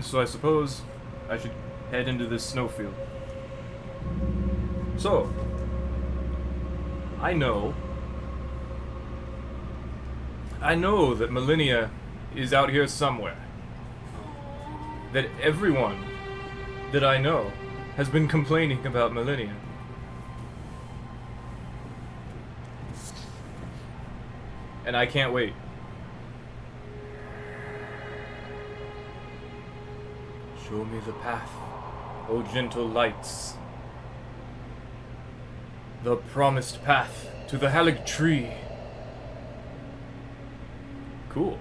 So I suppose I should head into this snowfield. So, I know that Millennia is out here somewhere. That everyone that I know has been complaining about Millennia. And I can't wait. Show me the path, O gentle lights. The promised path to the Halig tree. Cool.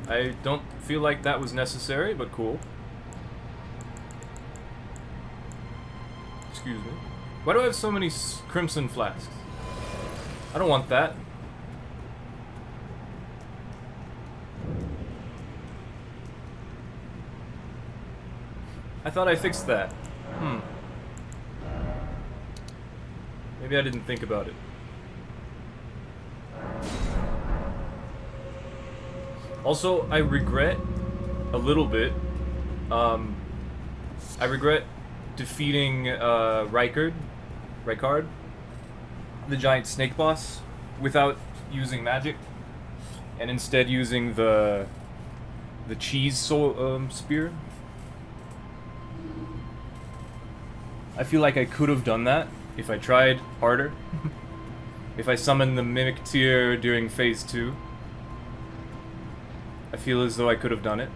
I don't feel like that was necessary, but cool. Excuse me. Why do I have so many crimson flasks? I don't want that. I thought I fixed that. Maybe I didn't think about it. Also, I regret a little bit. I regret defeating Rykard, the giant snake boss, without using magic, and instead using the cheese spear. I feel like I could have done that if I tried harder. If I summoned the Mimic Tier during Phase 2. I feel as though I could have done it.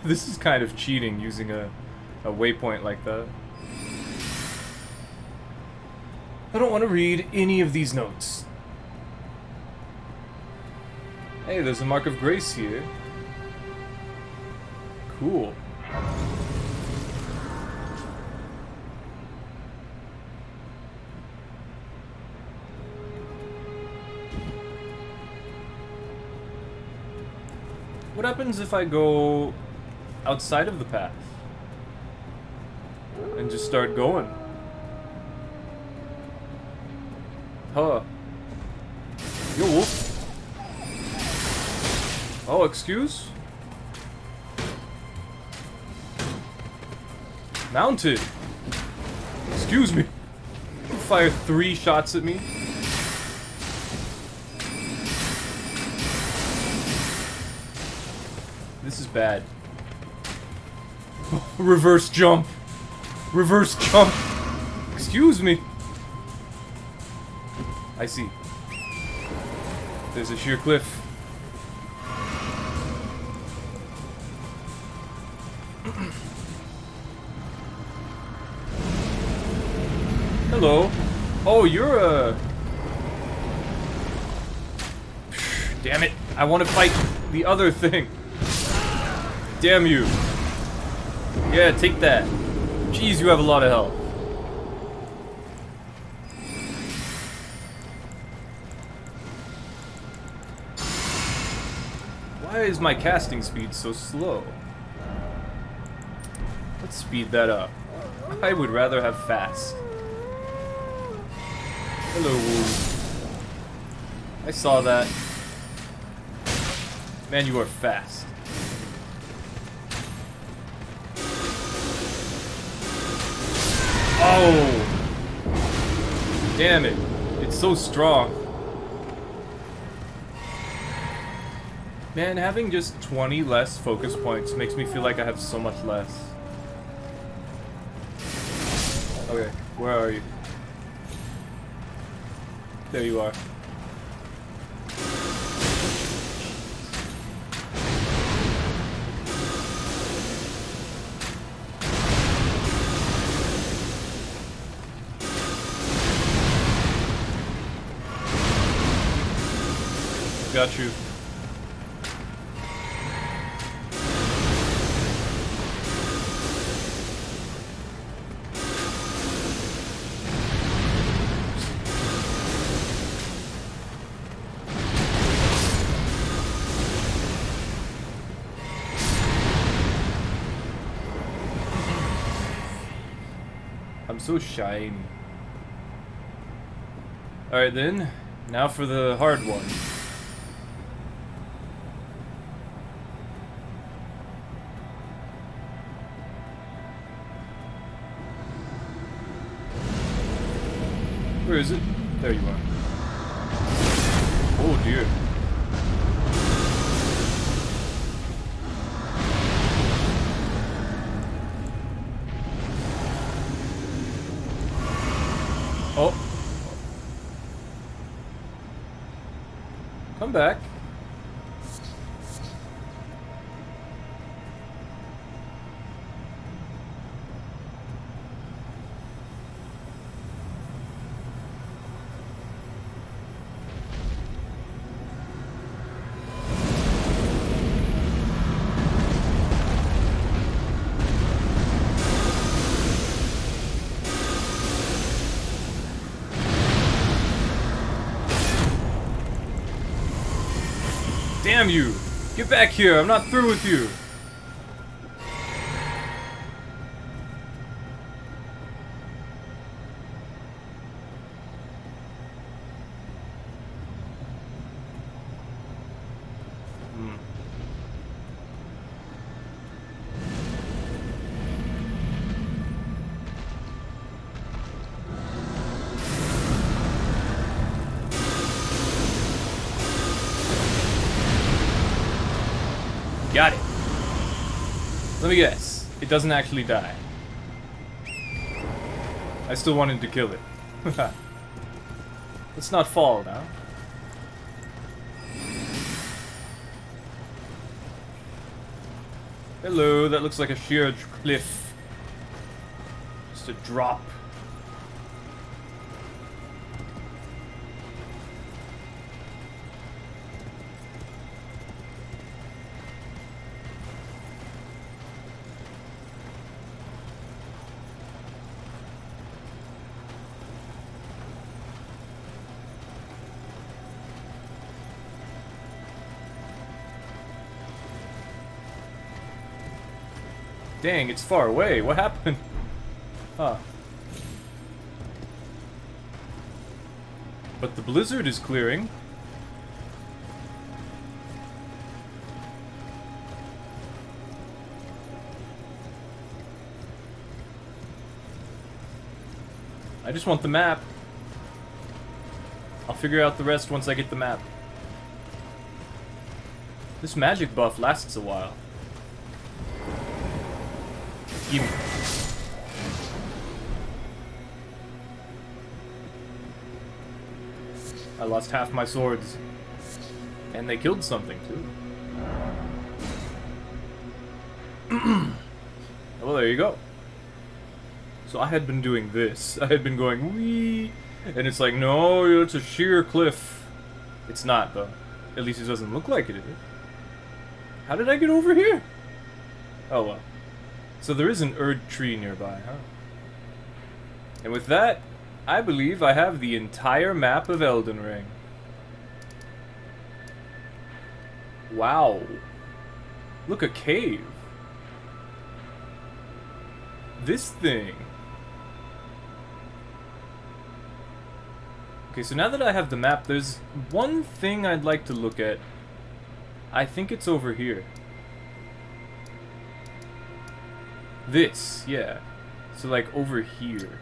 This is kind of cheating, using a waypoint like that. I don't want to read any of these notes. Hey, there's a mark of grace here. Cool. What happens if I go outside of the path and just start going? Huh. Yo, wolf. Oh, excuse? Mounted. Excuse me. You fire 3 shots at me. This is bad. Reverse jump. Reverse jump. Excuse me. I see. There's a sheer cliff. Hello. Oh, you're a... Damn it. I want to fight the other thing. Damn you. Yeah, take that. Jeez, you have a lot of health. Why is my casting speed so slow? Let's speed that up. I would rather have fast. Hello, wolf. I saw that. Man, you are fast. Oh! Damn it. It's so strong. Man, having just 20 less focus points makes me feel like I have so much less. Okay, where are you? There you are. Got you. I'm so shiny. Alright then, Now for the hard one. Where is it? There you are. Oh dear. Oh. Come back. Damn you! Get back here! I'm not through with you! Got it. Let me guess. It doesn't actually die. I still wanted to kill it. Let's not fall now. Hello, that looks like a sheer cliff. Just a drop. Dang, it's far away. What happened? Huh. But the blizzard is clearing. I just want the map. I'll figure out the rest once I get the map. This magic buff lasts a while. Gimme. I lost half my swords. And they killed something, too. Well, there you go. So I had been doing this. I had been going, wee, and it's like, no, it's a sheer cliff. It's not, though. At least it doesn't look like it is. How did I get over here? Oh, well. So there is an Erd tree nearby, huh? And with that, I believe I have the entire map of Elden Ring. Wow. Look, a cave. This thing. Okay, so now that I have the map, there's one thing I'd like to look at. I think it's over here. This, yeah. So, like, over here.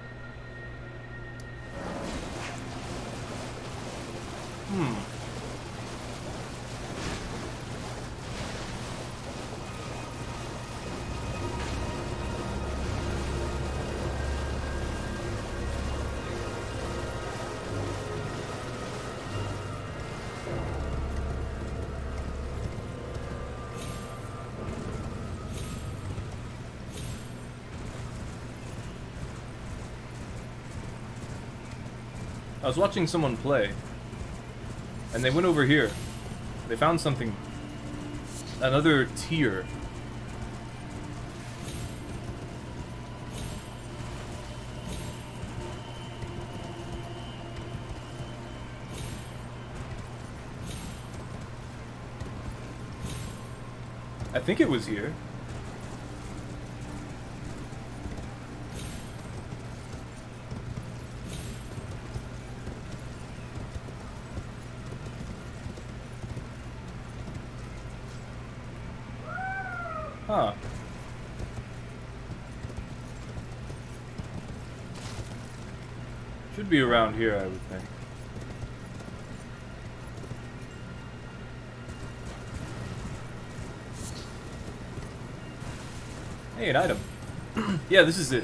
I was watching someone play, and they went over here. They found something, another tier. I think it was here. Huh. Should be around here, I would think. Hey, an item. Yeah, this is it.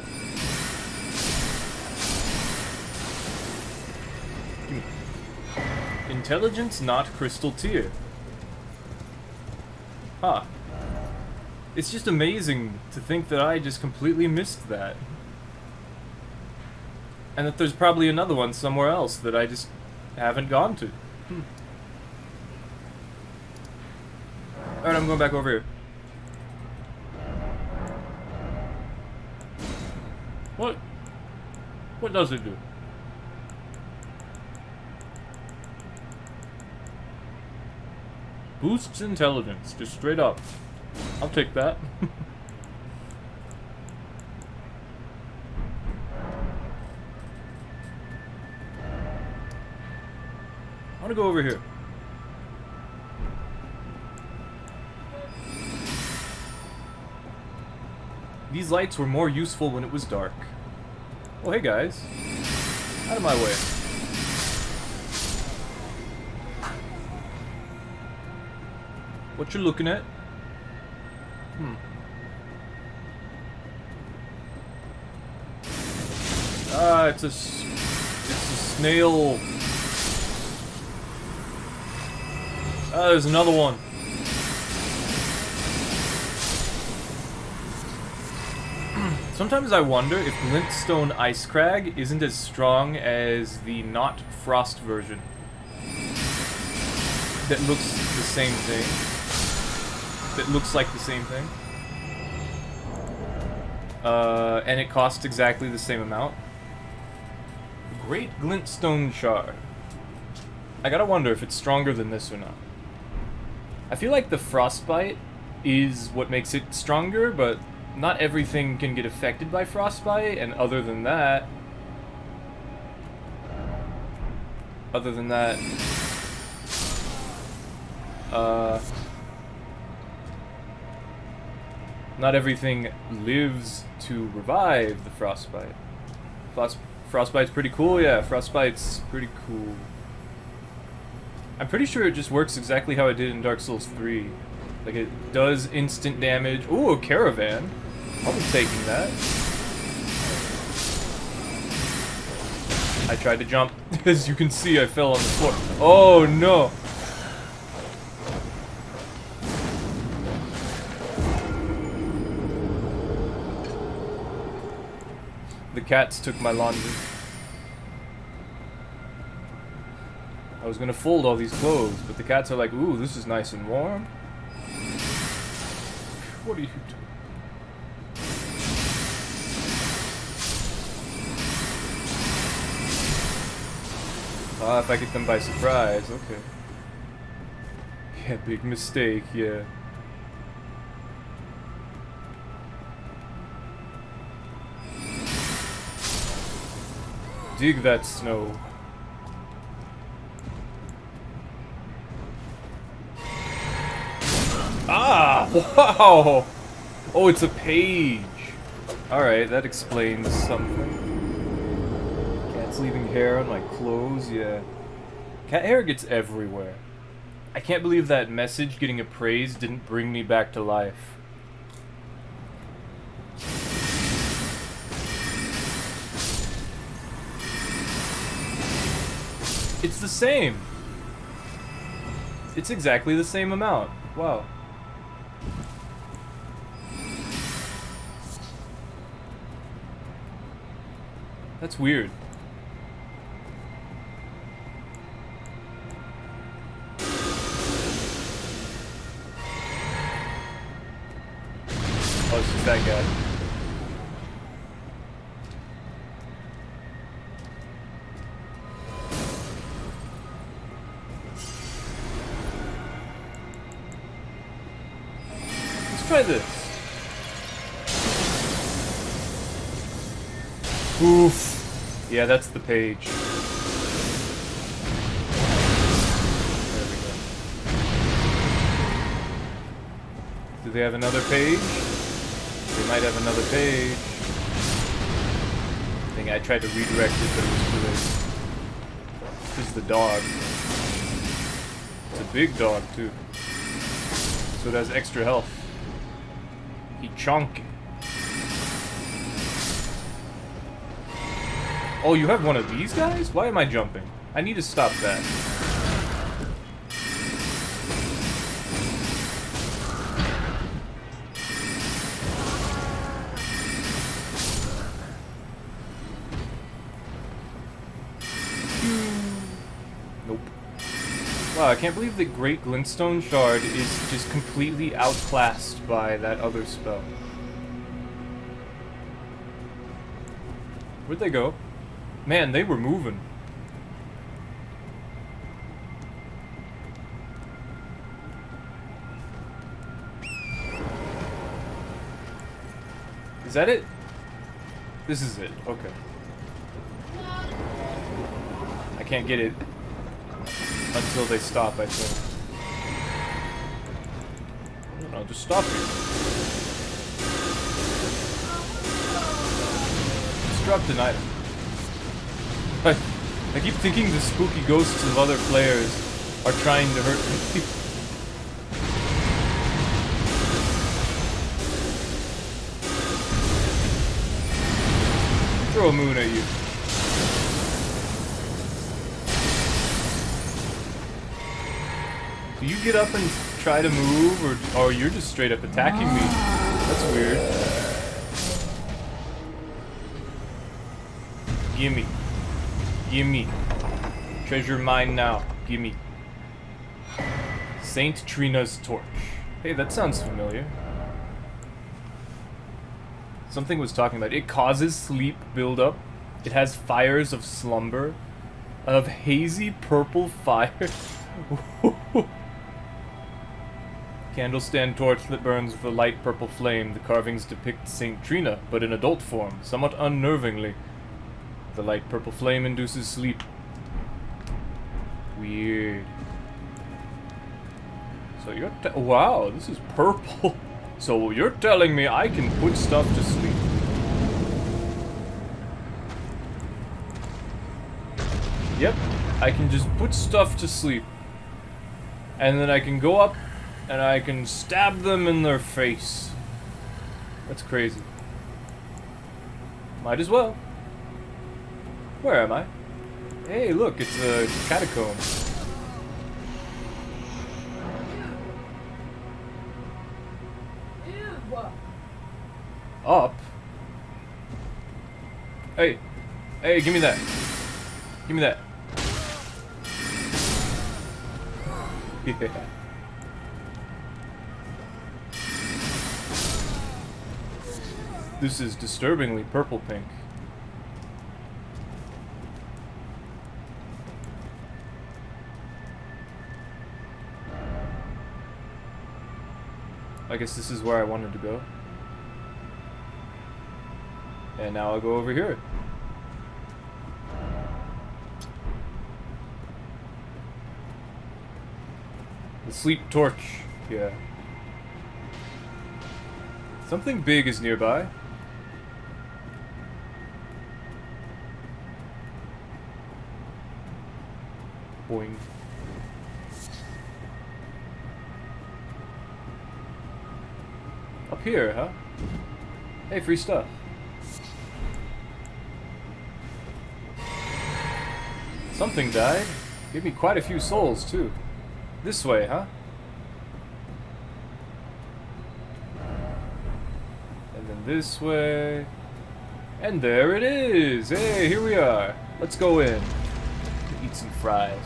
Intelligence not crystal tier. Huh. It's just amazing to think that I just completely missed that. And that there's probably another one somewhere else that I just haven't gone to. Alright, I'm going back over here. What? What does it do? Boosts intelligence, just straight up. I'll take that. I want to go over here. These lights were more useful when it was dark. Oh, hey guys. Out of my way. What you looking at? Ah, it's a snail. Ah, there's another one. Sometimes I wonder if Glintstone Ice Crag isn't as strong as the not Frost version. That looks the same thing. That looks like the same thing. And it costs exactly the same amount. Great Glintstone Shard. I gotta wonder if it's stronger than this or not. I feel like the Frostbite is what makes it stronger, but not everything can get affected by Frostbite, and other than that... not everything lives to revive the Frostbite. Frostbite's pretty cool, yeah, Frostbite's pretty cool. I'm pretty sure it just works exactly how it did in Dark Souls 3. Like, it does instant damage. Ooh, a caravan. I'll be taking that. I tried to jump. As you can see, I fell on the floor. Oh, no! The cats took my laundry. I was gonna fold all these clothes, but the cats are like, ooh, this is nice and warm. What are you doing? Ah, if I get them by surprise, okay. Yeah, big mistake, yeah. Dig that snow. Ah! Wow! Oh, it's a page. Alright, that explains something. Cat's leaving hair on my clothes, yeah. Cat hair gets everywhere. I can't believe that message getting appraised didn't bring me back to life. It's the same. It's exactly the same amount. Wow. That's weird. Oh, it's just that guy. Let's try this. Oof. Yeah, that's the page. There we go. Do they have another page? They might have another page. I think I tried to redirect it, but it was too late. This is the dog. It's a big dog, too. So it has extra health. He chonky. Oh, you have one of these guys? Why am I jumping? I need to stop that. Nope. Wow, I can't believe the Great Glintstone Shard is just completely outclassed by that other spell. Where'd they go? Man, they were moving. Is that it? This is it. Okay. I can't get it until they stop, I think. I'll just stop here. Just dropped an item. I keep thinking the spooky ghosts of other players are trying to hurt me. Throw a moon at you. Do you get up and try to move, or you're just straight up attacking me? That's weird. Gimme. Gimme. Treasure mine now. Gimme. Saint Trina's torch. Hey, that sounds familiar. Something was talking about it. It causes sleep buildup. It has fires of slumber. Of hazy purple fire. Candle stand torch that burns with a light purple flame. The carvings depict Saint Trina, but in adult form, somewhat unnervingly. The light purple flame induces sleep. Weird. So you're wow, this is purple. So you're telling me I can put stuff to sleep? Yep, I can just put stuff to sleep. And then I can go up and I can stab them in their face. That's crazy. Might as well. Where am I? Hey, look, it's a catacomb. Up? Hey. Hey, give me that. Give me that. Yeah. This is disturbingly purple-pink. I guess this is where I wanted to go. And now I'll go over here. The sleep torch. Yeah. Something big is nearby. Boing. Up here, huh? Hey, free stuff. Something died. Gave me quite a few souls, too. This way, huh? And then this way. And there it is! Hey, here we are. Let's go in. Eat some fries.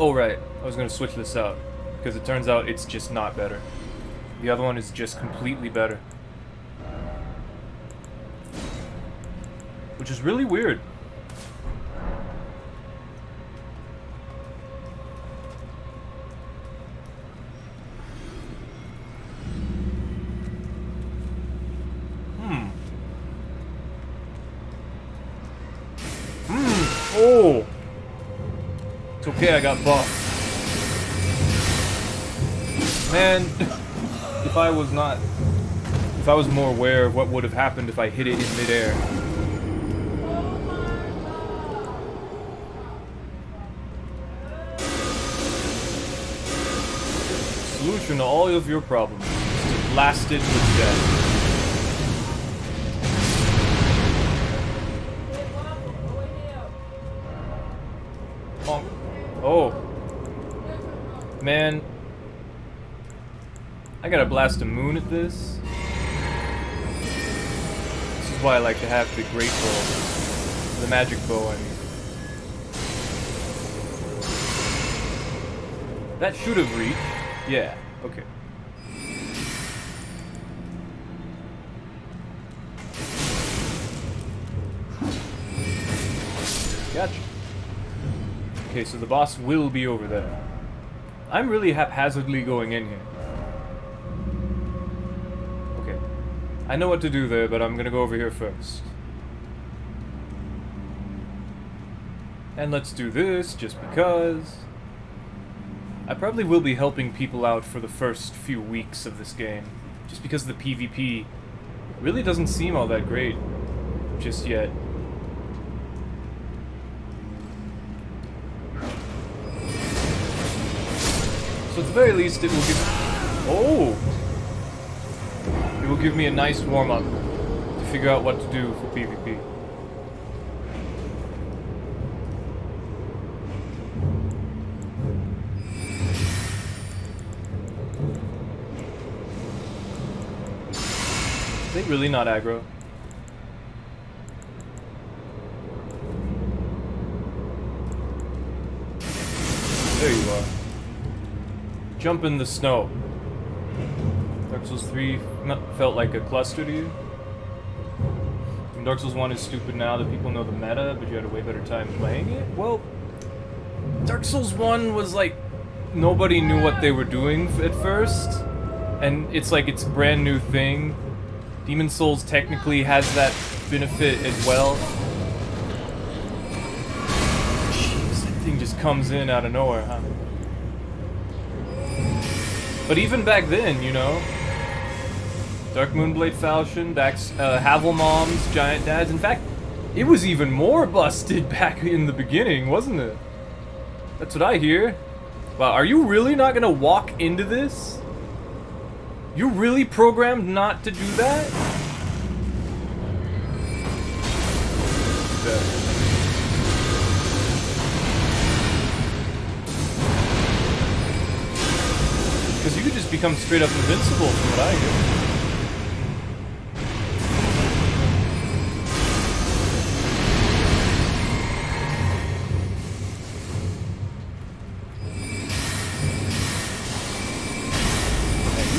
Oh right, I was gonna switch this out, because it turns out it's just not better. The other one is just completely better. which is really weird. Oh! It's okay, I got buffed. Man, if I was more aware of what would have happened if I hit it in midair. Solution to all of your problems is to blast it with death. Oh. Man. I gotta blast a moon at this. This is why I like to have the great bow. The magic bow, I mean. That should have reached. Yeah, okay. Gotcha. Okay, so the boss will be over there. I'm really haphazardly going in here. Okay. I know what to do there, but I'm gonna go over here first. And let's do this, just because. I probably will be helping people out for the first few weeks of this game. Just because the PvP really doesn't seem all that great just yet. So at the very least, it will give... Oh! It will give me a nice warm-up to figure out what to do for PvP. Is it really not aggro? There you are. Jump in the snow. Dark Souls 3 felt like a cluster to you? And Dark Souls 1 is stupid now that people know the meta, but you had a way better time playing it? Well, Dark Souls 1 was like, nobody knew what they were doing at first, and it's like it's a brand new thing. Demon Souls technically has that benefit as well. Jeez, that thing just comes in out of nowhere, huh? But even back then, you know, Dark Moonblade Falchion, Havelmom's Giant Dads. In fact, it was even more busted back in the beginning, wasn't it? That's what I hear. Wow, are you really not gonna walk into this? You're really programmed not to do that? Because you could just become straight up invincible from what I hear.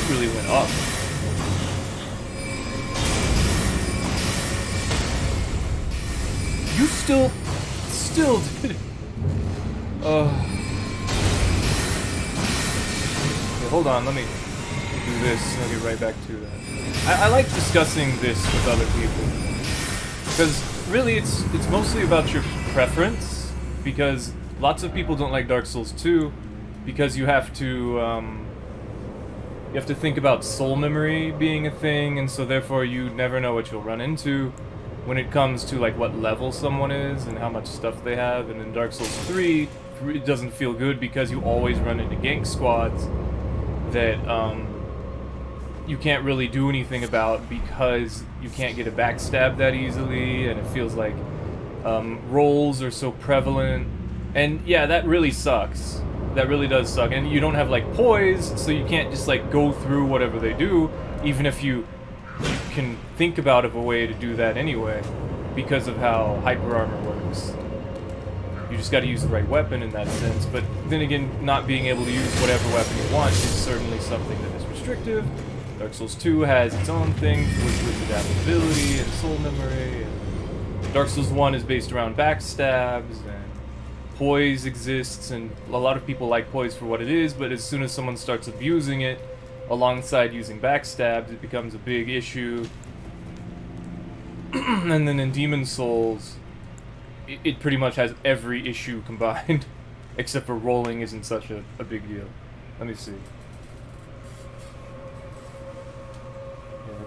Really went up. You still did it. Okay, hold on, let me do this and I'll get right back to that. I like discussing this with other people. Because really it's mostly about your preference, because lots of people don't like Dark Souls 2 because you have to think about soul memory being a thing, and so therefore you never know what you'll run into when it comes to like what level someone is and how much stuff they have. And in Dark Souls 3, it doesn't feel good because you always run into gank squads that you can't really do anything about because you can't get a backstab that easily, and it feels like rolls are so prevalent. And yeah, that really sucks. That really does suck, and you don't have like poise, so you can't just like go through whatever they do, even if you can think about a way to do that anyway, because of how hyper armor works. You just got to use the right weapon in that sense, but then again, not being able to use whatever weapon you want is certainly something that is restrictive. Dark Souls 2 has its own things with adaptability and soul memory, and Dark Souls 1 is based around backstabs, and poise exists, and a lot of people like poise for what it is, but as soon as someone starts abusing it, alongside using backstabs, it becomes a big issue. And then in Demon Souls, it pretty much has every issue combined, except for rolling isn't such a big deal. Let me see.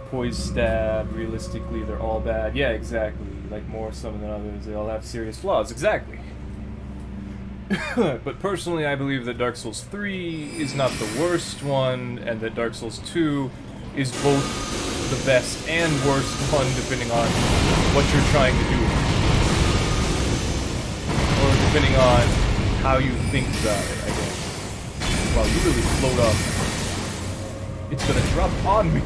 Poise stab, realistically, they're all bad. Yeah, exactly. Like, more some than others. They all have serious flaws. Exactly. But personally, I believe that Dark Souls 3 is not the worst one, and that Dark Souls 2 is both the best and worst one, depending on what you're trying to do. Or depending on how you think about it, I guess. Wow, you really float up. It's gonna drop on me.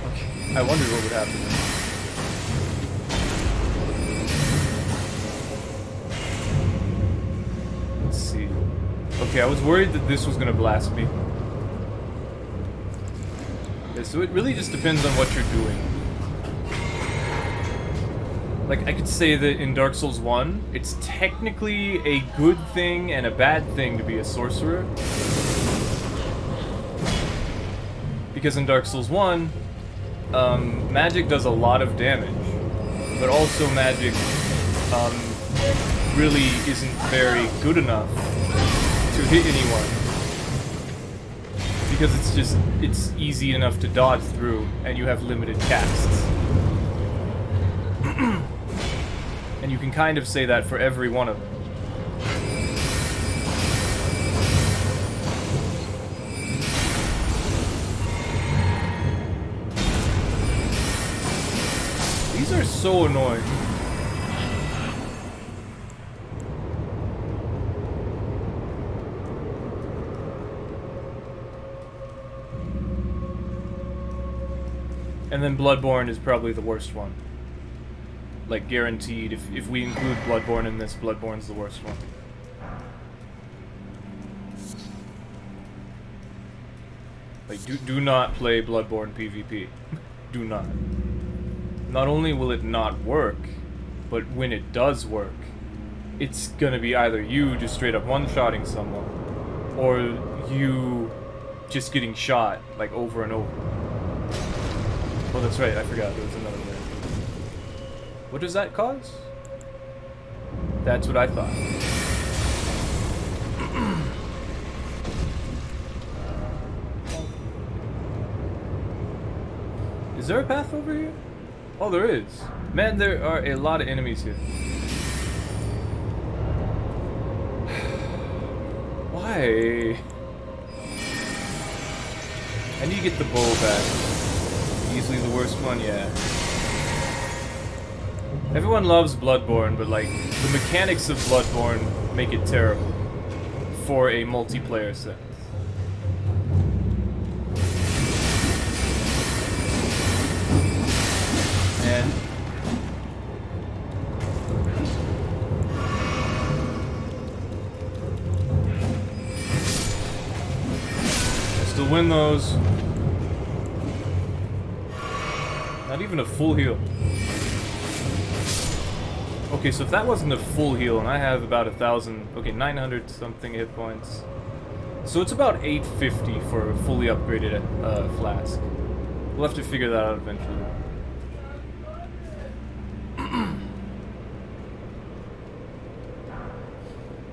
Okay, I wondered what would happen then. Let's see. Okay, I was worried that this was gonna blast me. Okay, so it really just depends on what you're doing. Like, I could say that in Dark Souls 1, it's technically a good thing and a bad thing to be a sorcerer. Because in Dark Souls 1, magic does a lot of damage, but also magic really isn't very good enough to hit anyone. Because it's easy enough to dodge through, and you have limited casts. And you can kind of say that for every one of them. These are so annoying. And then Bloodborne is probably the worst one. Like, guaranteed. If we include Bloodborne in this, Bloodborne's the worst one. Like, do not play Bloodborne PvP. Do not. Not only will it not work, but when it does work, it's gonna be either you just straight up one-shotting someone, or you just getting shot, like, over and over. Oh, that's right, I forgot there was another way. What does that cause? That's what I thought. Is there a path over here? Oh, there is. Man, there are a lot of enemies here. Why? I need to get the bow back. Easily the worst one, yeah. Everyone loves Bloodborne, but like, the mechanics of Bloodborne make it terrible for a multiplayer sense. And I still win those. Not even a full heal. Okay, so if that wasn't a full heal, and I have about 1,000, okay, 900 something hit points. So it's about 850 for a fully upgraded flask. We'll have to figure that out eventually.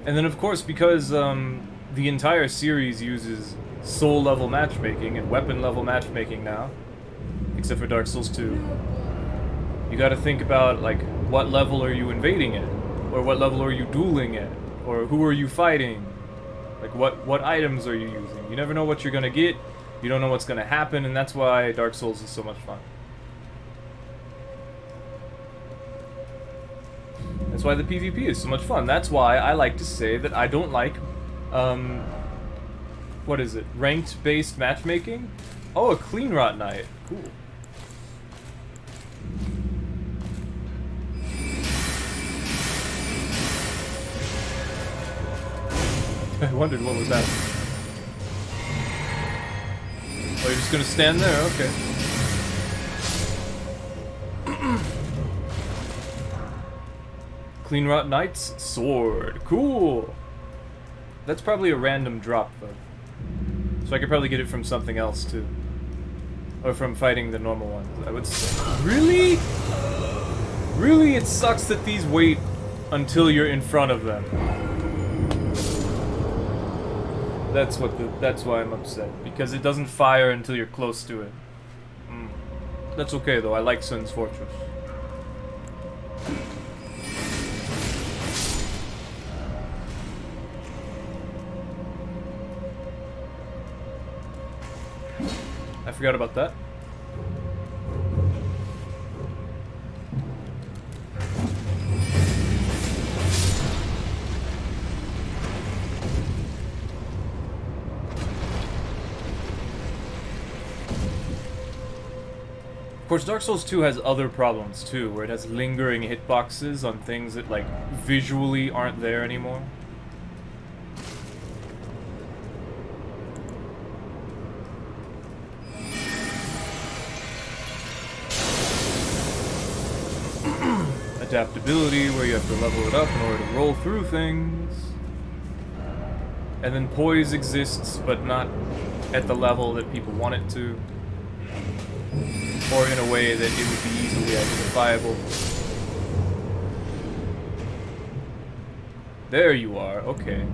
And then, of course, because the entire series uses soul level matchmaking and weapon level matchmaking now, except for Dark Souls 2, you gotta think about, like, what level are you invading at? Or what level are you dueling at? Or who are you fighting? Like, what items are you using? You never know what you're gonna get, you don't know what's gonna happen, and that's why Dark Souls is so much fun. That's why the PvP is so much fun. That's why I like to say that I don't like, what is it? Ranked-based matchmaking? Oh, a Clean Rot Knight. Cool. I wondered what was happening. Oh, you're just gonna stand there? Okay. Clean Rot Knight's sword. Cool. That's probably a random drop, though. So I could probably get it from something else, too. Or from fighting the normal ones, I would say. Really? Really? It sucks that these wait until you're in front of them. That's why I'm upset. Because it doesn't fire until you're close to it. That's okay, though. I like Sun's Fortress. I forgot about that. Of course, Dark Souls 2 has other problems too, where it has lingering hitboxes on things that, like, visually aren't there anymore. Adaptability, where you have to level it up in order to roll through things. And then poise exists, but not at the level that people want it to. Or in a way that it would be easily identifiable. There you are, okay.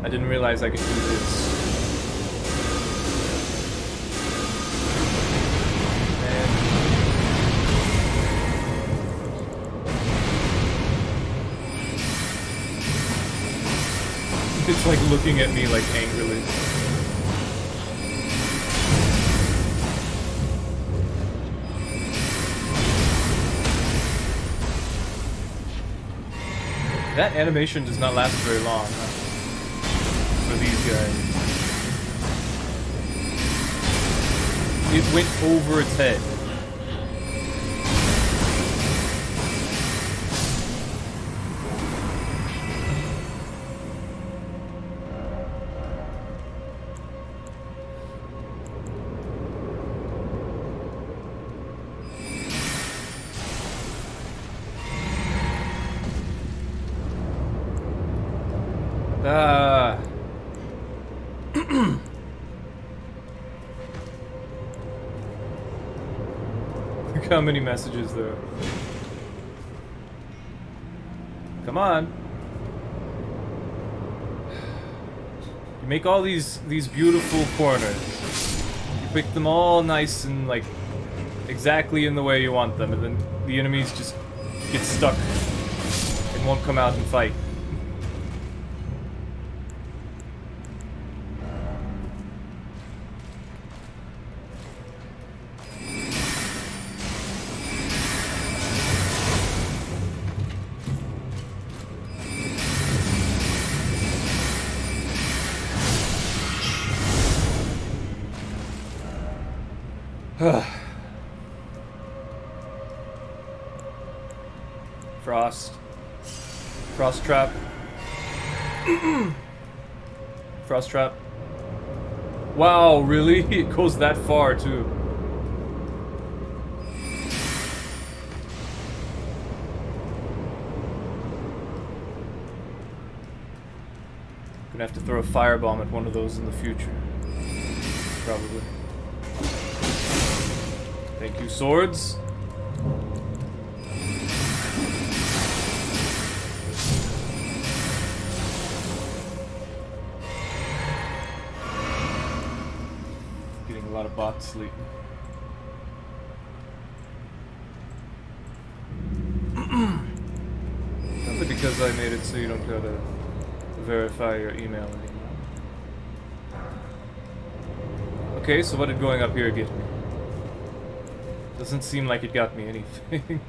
I didn't realize I could do this. It's like looking at me like angrily. That animation does not last very long, huh? For these guys. It went over its head. Look how many messages there are. Come on. You make all these beautiful corners. You pick them all nice and, like, exactly in the way you want them, and then the enemies just get stuck and won't come out and fight. Frost trap. Frost trap. Wow, really? It goes that far too. Gonna have to throw a firebomb at one of those in the future. Probably. Thank you, swords. Getting a lot of bot sleep. Probably because I made it so you don't gotta verify your email anymore. Okay, so what did going up here get me? Doesn't seem like it got me anything.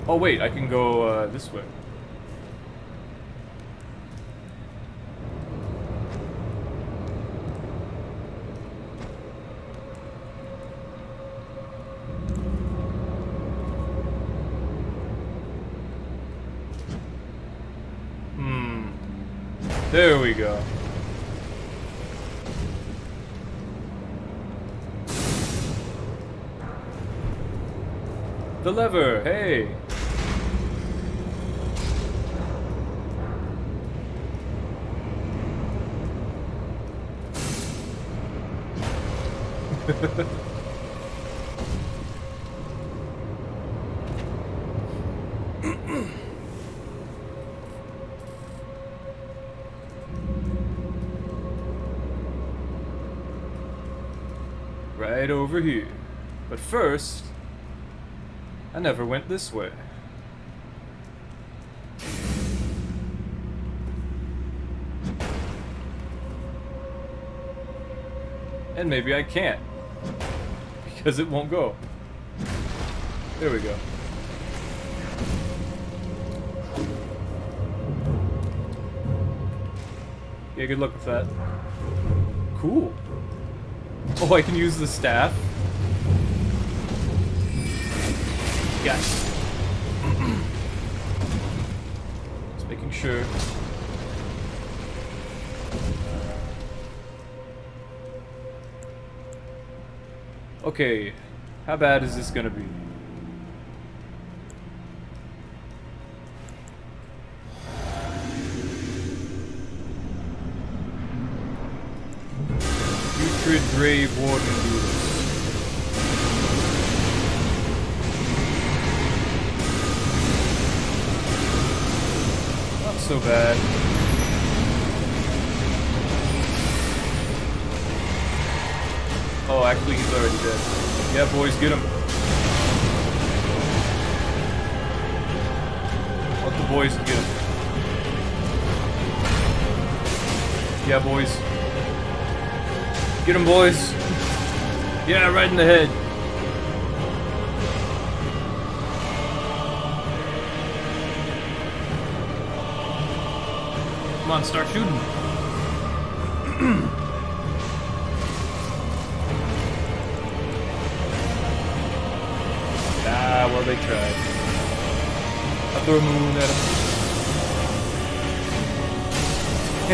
Oh wait, I can go this way. There we go. The lever, hey! Right over here. But first, I never went this way. And maybe I can't. Because it won't go. There we go. Yeah, good luck with that. Cool. Oh, I can use the staff? Yes. Just making sure. Okay, how bad is this gonna be? Putrid Grave Warden Duelist. Not so bad. Oh, actually, he's already dead. Yeah, boys, get him. Let the boys get him. Yeah, boys. Get him, boys. Yeah, right in the head. Come on, start shooting. Well, they tried. I threw a moon at him.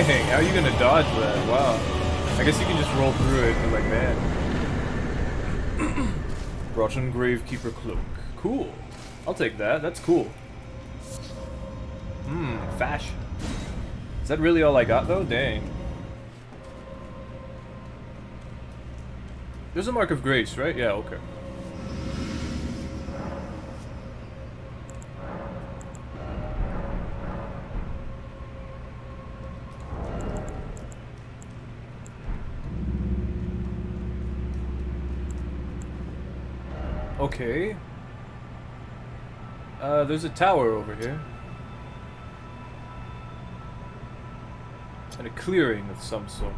Dang, how are you gonna dodge that? Wow. I guess you can just roll through it and like, man. Rotten Gravekeeper Cloak. Cool. I'll take that. That's cool. Fashion. Is that really all I got though? Dang. There's a Mark of Grace, right? Yeah, okay. Okay. There's a tower over here. And a clearing of some sort.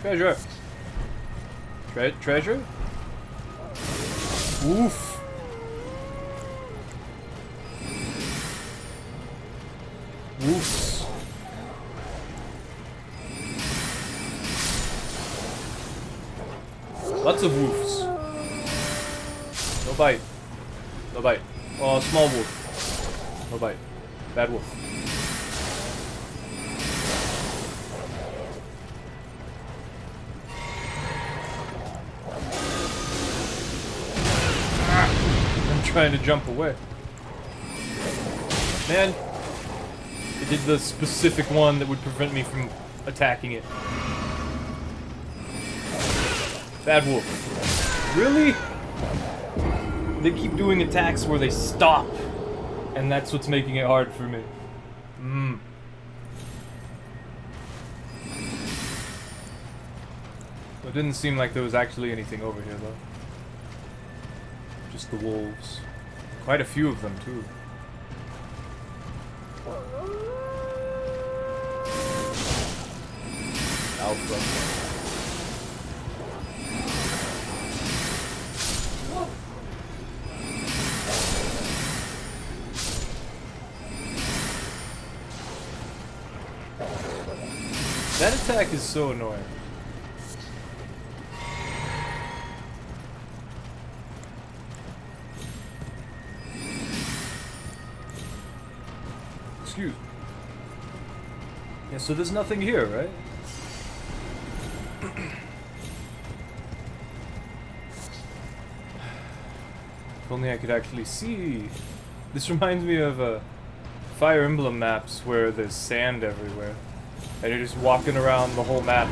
Treasure. Treasure? Oof. Woofs. Lots of woofs. No bite. No bite. Oh, small wolf. No bite. Bad wolf. Trying to jump away. Man, it did the specific one that would prevent me from attacking it. Bad wolf. Really? They keep doing attacks where they stop, and that's what's making it hard for me. It didn't seem like there was actually anything over here though. Just the wolves. Quite a few of them, too. Alpha. That attack is so annoying. Yeah, so there's nothing here, right? If only I could actually see. This reminds me of Fire Emblem maps where there's sand everywhere. And you're just walking around the whole map.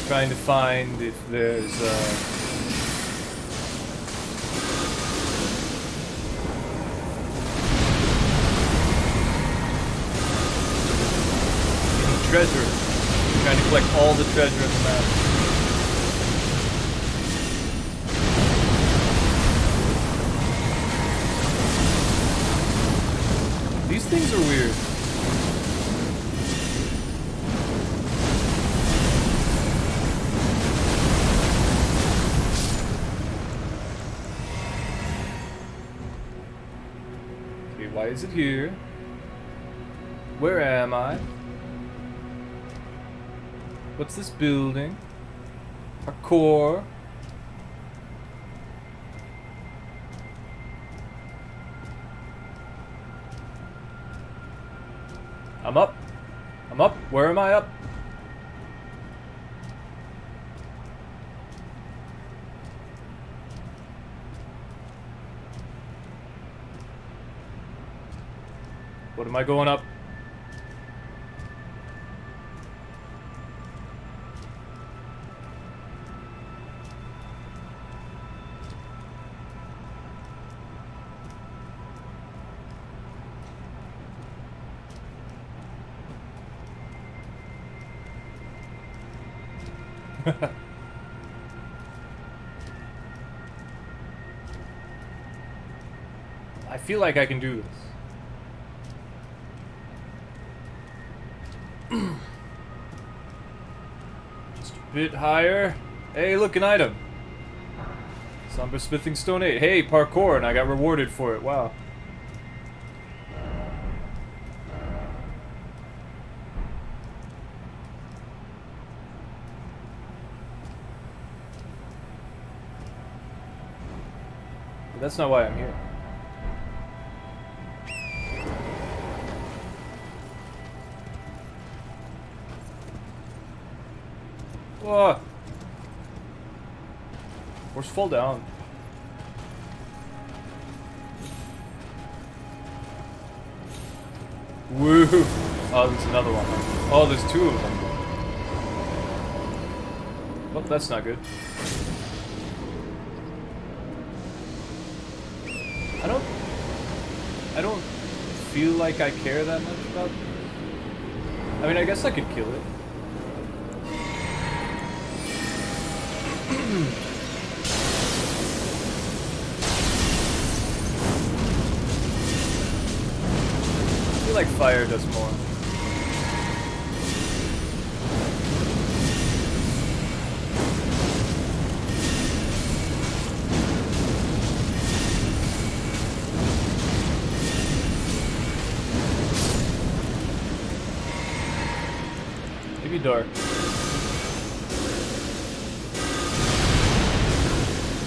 Trying to find if there's any treasure. Trying to collect all the treasure in the map. These things are weird. Okay, why is it here? Where am I? What's this building? Parkour. I'm up. I'm up. Where am I up? What am I going up? I feel like I can do this. Just a bit higher. Hey, look, an item. Somber Smithing Stone 8. Hey, parkour, and I got rewarded for it. Wow. But that's not why I'm here. Whoa! Horse fall down. Woo! Oh, there's another one. Oh, there's two of them. Oh, that's not good. I don't feel like I care that much about this. I mean, I guess I could kill it. I feel like fire does more. Maybe dark.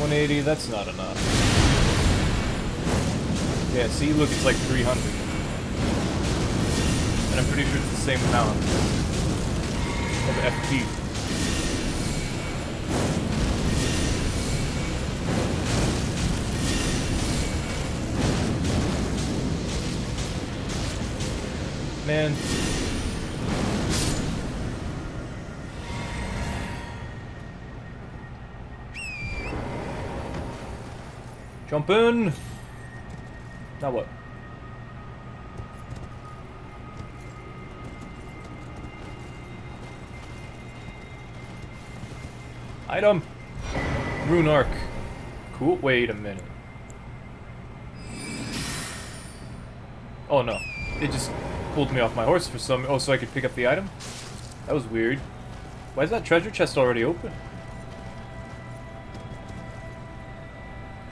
180, that's not enough. Yeah, see, look, it's like 300. And I'm pretty sure it's the same amount of FP. Man. Jump in! Now what? Item! Rune Arc. Cool. Wait a minute. Oh no. It just pulled me off my horse for some... Oh, so I could pick up the item? That was weird. Why is that treasure chest already open?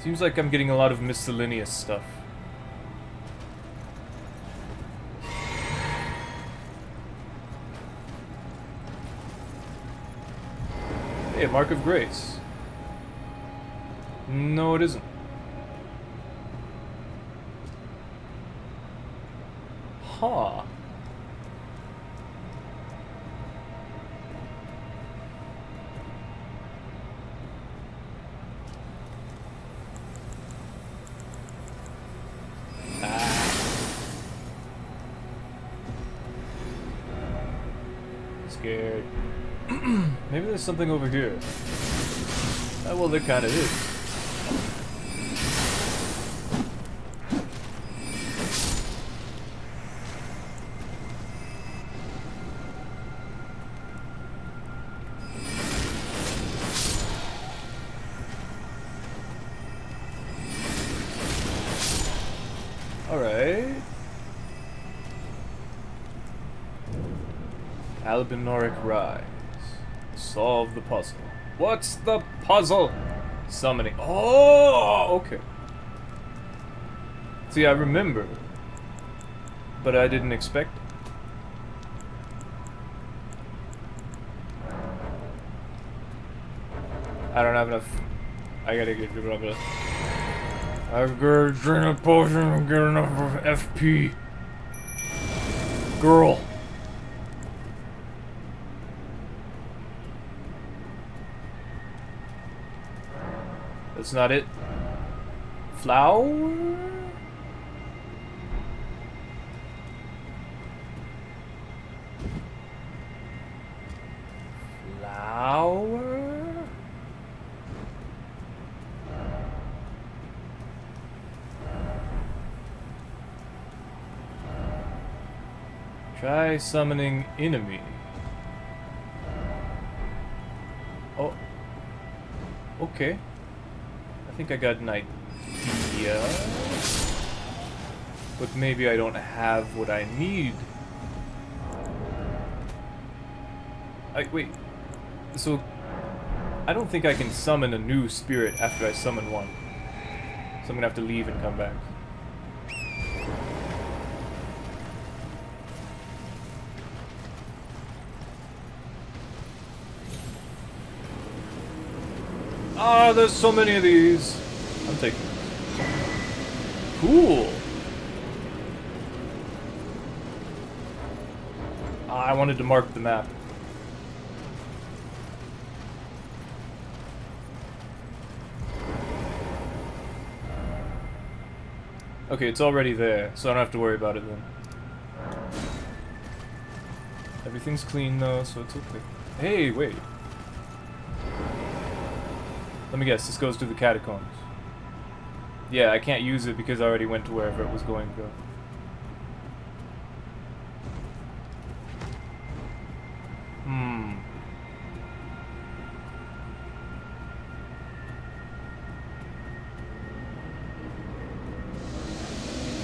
Seems like I'm getting a lot of miscellaneous stuff. Hey, a Mark of Grace. No, it isn't. Huh. Scared. Maybe there's something over here. Well, there kind of is. Alright. Albinoric Rise. Solve the puzzle. What's the puzzle? Summoning. Oh, okay. See, I remember, but I didn't expect it. I don't have enough. I gotta get rid of it. I've got to drink a potion and get enough of FP. Girl. That's not it. Flower? Flower? Try summoning enemy. Oh. Okay. I think I got an idea. But maybe I don't have what I need. Wait. So, I don't think I can summon a new spirit after I summon one. So I'm gonna have to leave and come back. Ah, there's so many of these. I'm taking this. Cool. I wanted to mark the map. Okay, it's already there, so I don't have to worry about it then. Everything's clean though, so it's okay. Hey, wait. Let me guess, this goes to the catacombs. Yeah, I can't use it because I already went to wherever it was going to go.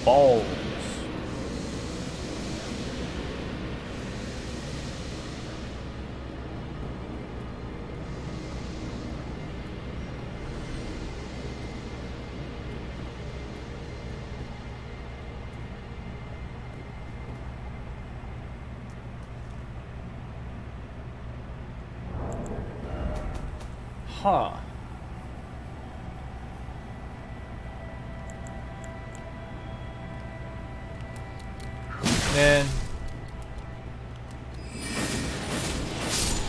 Balls. Huh. Man.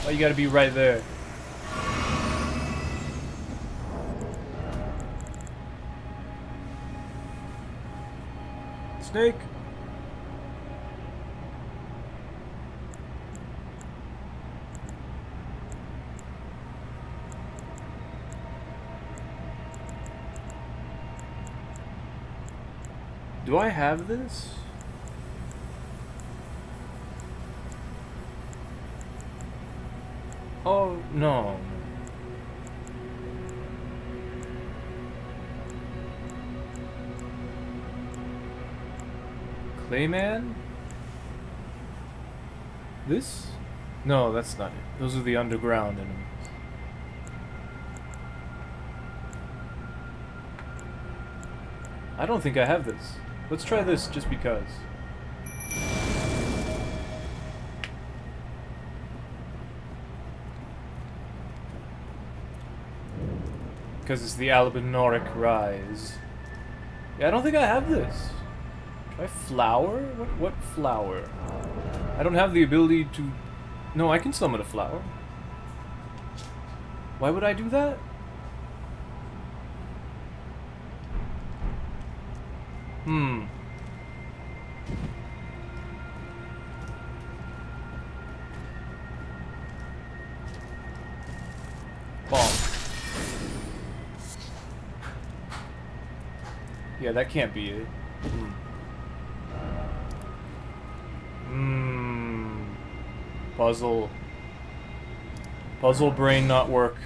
Oh, you gotta be right there. Snake. Do I have this? Oh, no. Clayman? This? No, that's not it. Those are the underground enemies. I don't think I have this. Let's try this just because. Because it's the Albinoric Rise. Yeah, I don't think I have this. Do I flower? What flower? I don't have the ability to... No, I can summon a flower. Why would I do that? Hmm. Bonk. Yeah, that can't be it. Puzzle. Puzzle brain not work.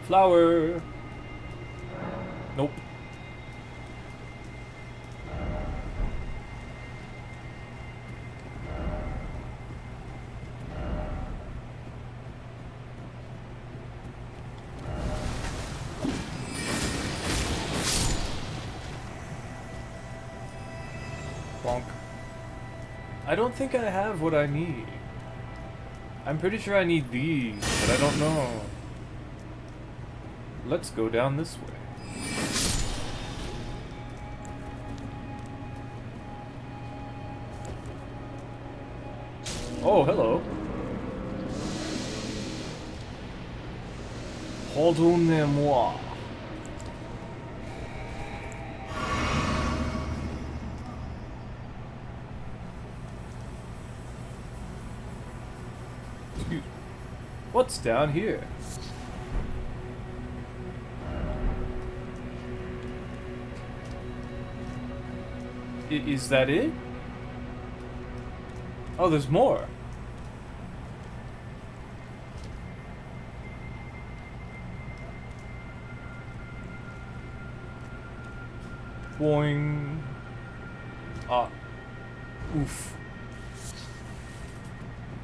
Flower. Nope. Bonk. I don't think I have what I need. I'm pretty sure I need these, but I don't know. Let's go down this way. Oh, hello. Pardonnez-moi. Excuse me. What's down here? Is that it? Oh, there's more. Boing. Ah. Oof.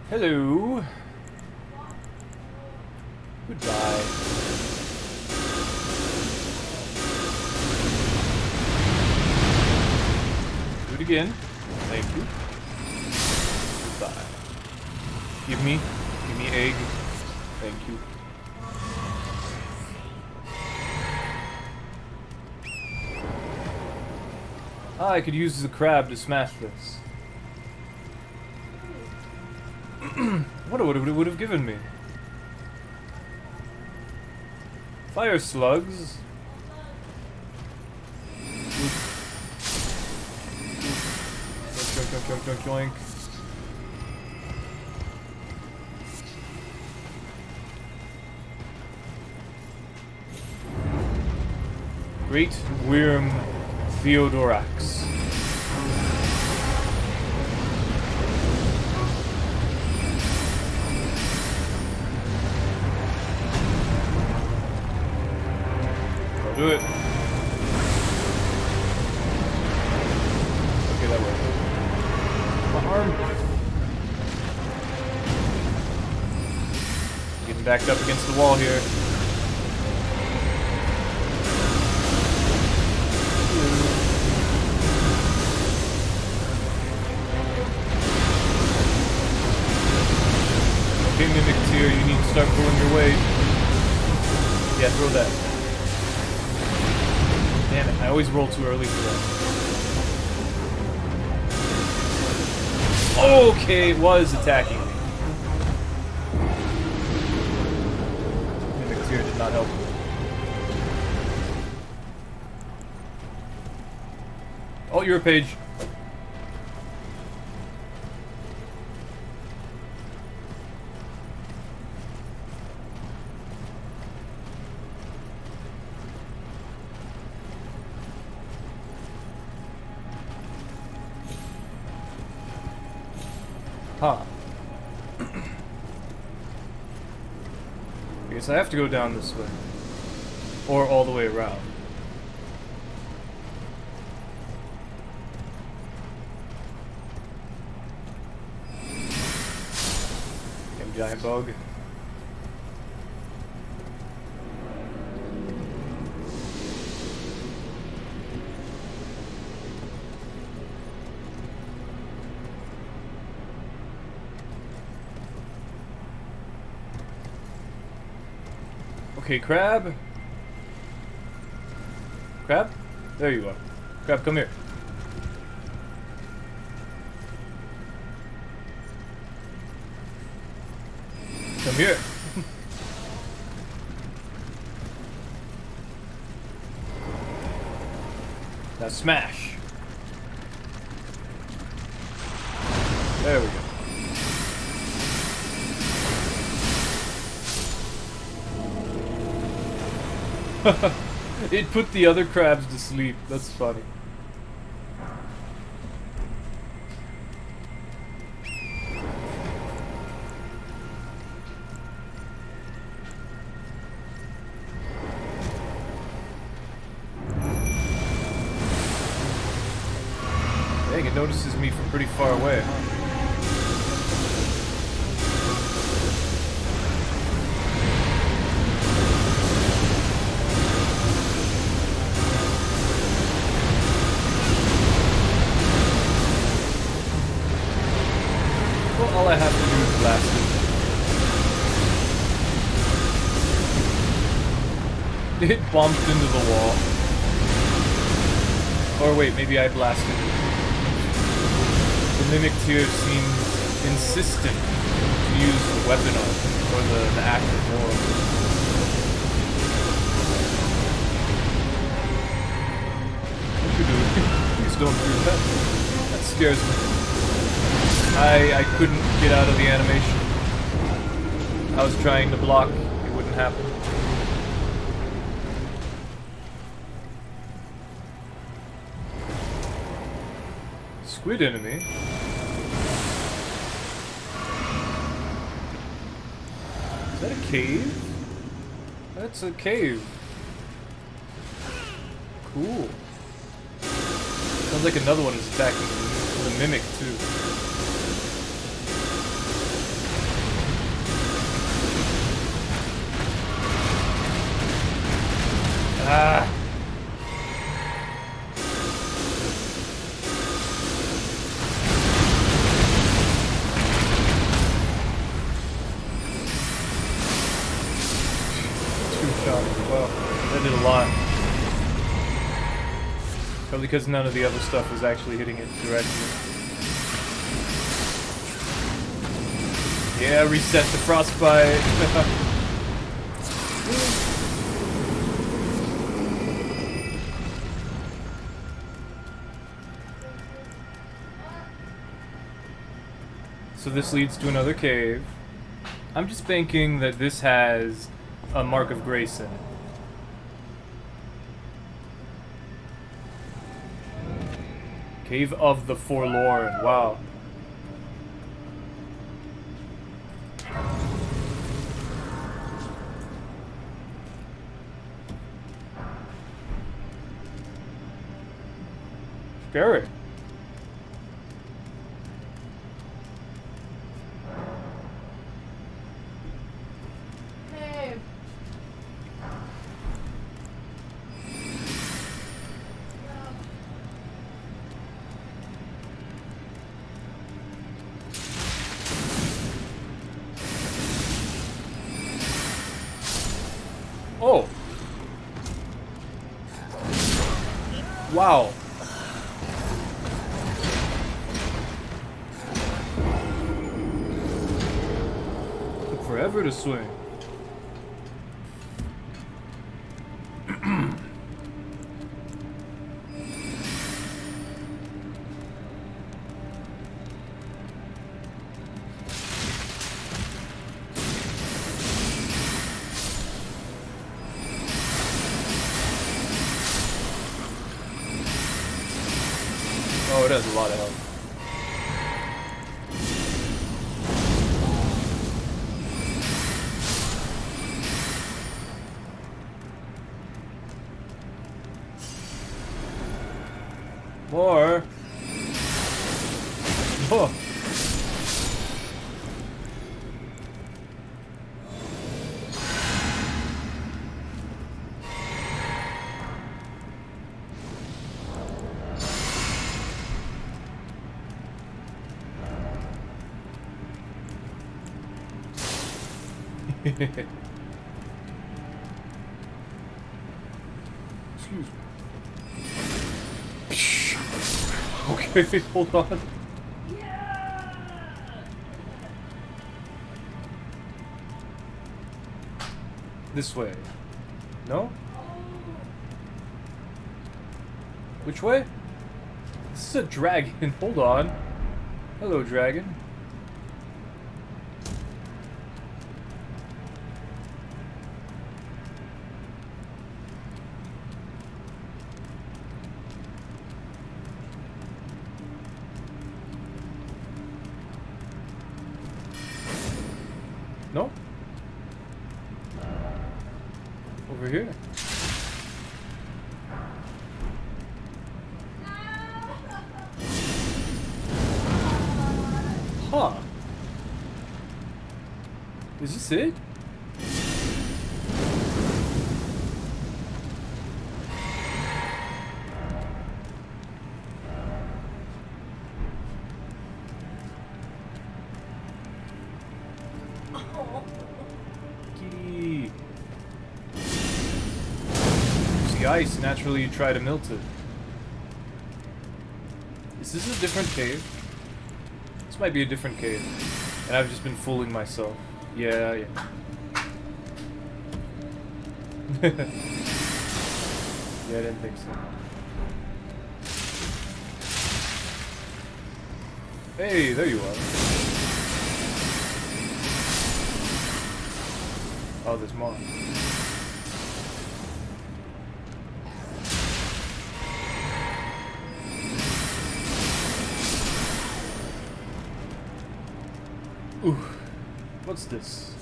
Hello. Goodbye. Do it again. Thank you. Goodbye. Give me egg. Thank you. Ah, I could use the crab to smash this. What would have given me? Fire slugs. Joink, joink, joink, joink, joink. Great Worm Theodorax. I'll do it. Okay, that worked. My arm. Getting backed up against the wall here. Okay, Mimics here, you need to start pulling your weight. Yeah, throw that. Damn it, I always roll too early for that. Okay, it was attacking me. Mimics here did not help me. Oh, you're a page. Huh. I guess I have to go down this way. Or all the way around. Damn giant bug. Okay, crab. Crab? There you are. Crab, come here. Come here. Now smash. There we go. It put the other crabs to sleep. That's funny. Dang, it notices me from pretty far away, huh? Well, all I have to do is blast it. It bumped into the wall. Or wait, maybe I blasted it. The mimic here seems insistent to use the weapon on it, or the act of war. What you doing? Please don't do that. That scares me. I couldn't get out of the animation. I was trying to block. It wouldn't happen. Squid enemy. Is that a cave? That's a cave. Cool. Sounds like another one is attacking the mimic too. Ah. Well, that did a lot. Probably because none of the other stuff was actually hitting it directly. Yeah, reset the frostbite. So this leads to another cave. I'm just thinking that this has a mark of grace in it. Cave of the Forlorn. Wow. Scary. Oh! Wow. Took forever to swing. Oh, it has a lot of health. More. Oh. Excuse me. Okay, hold on. This way. No? Which way? This is a dragon. Hold on. Hello, dragon. No? Over here. Huh. Is this it? Kitty. Use the ice, naturally you try to melt it. Is this a different cave? This might be a different cave. And I've just been fooling myself. Yeah, yeah. Yeah, I didn't think so. Hey, there you are. Oh, there's more. Ooh, what's this?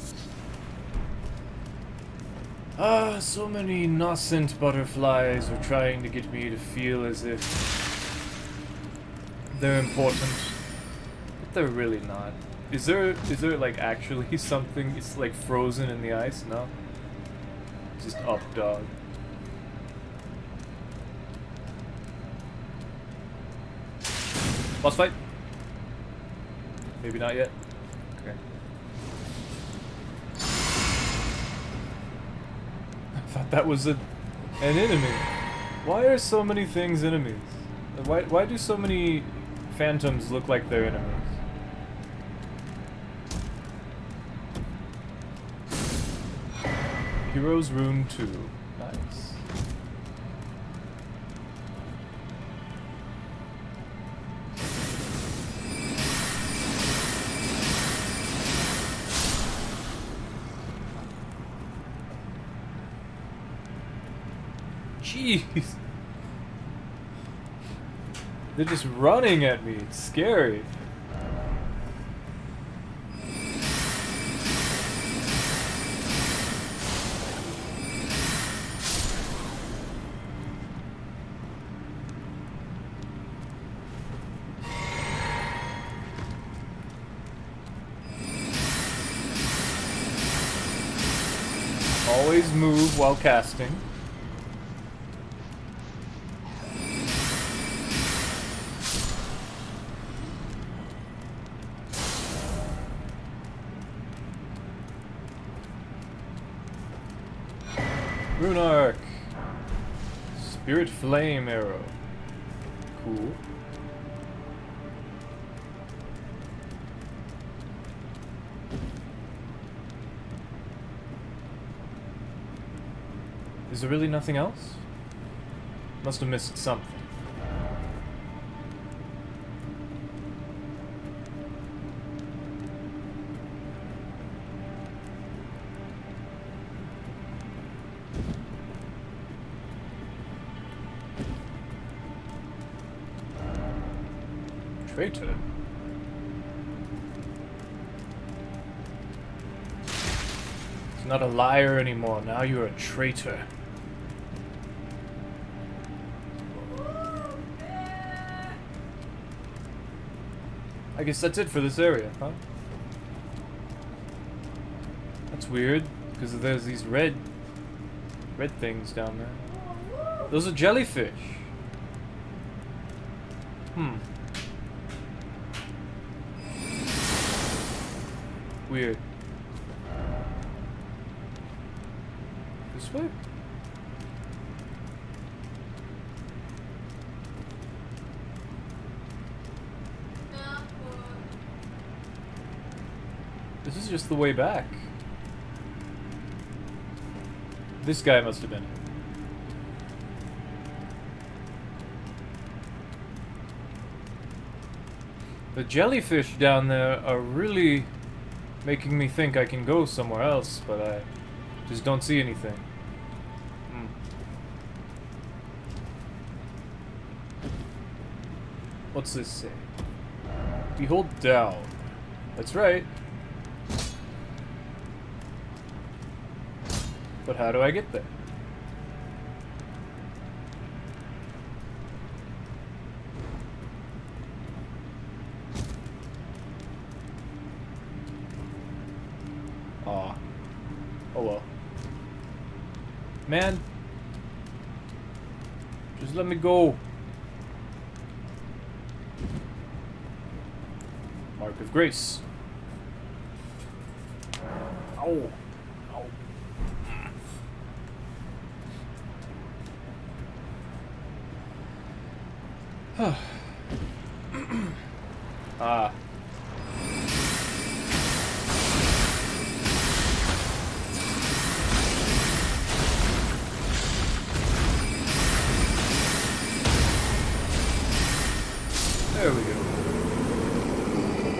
Ah, so many nascent butterflies are trying to get me to feel as if they're important, but they're really not. Is there like actually something? It's like frozen in the ice? No, just up dog. Boss fight? Maybe not yet. Okay. I thought that was an enemy. Why are so many things enemies? Why do so many phantoms look like they're enemies? Heroes Room 2. Nice. Jeez. They're just running at me. It's scary. Always move while casting. Rune Arc. Spirit Flame Arrow. Cool. Is there really nothing else? Must have missed something. Traitor. He's not a liar anymore. Now you're a traitor. I guess that's it for this area, huh? That's weird, because there's these red things down there. Those are jellyfish. Weird. This way? just the way back. This guy must have been it. The jellyfish down there are really making me think I can go somewhere else, but I just don't see anything. What's this say? Behold down. That's right. But how do I get there? Aw. Oh well. Man. Just let me go. Mark of Grace. Ow. Ow. Ah. There we go.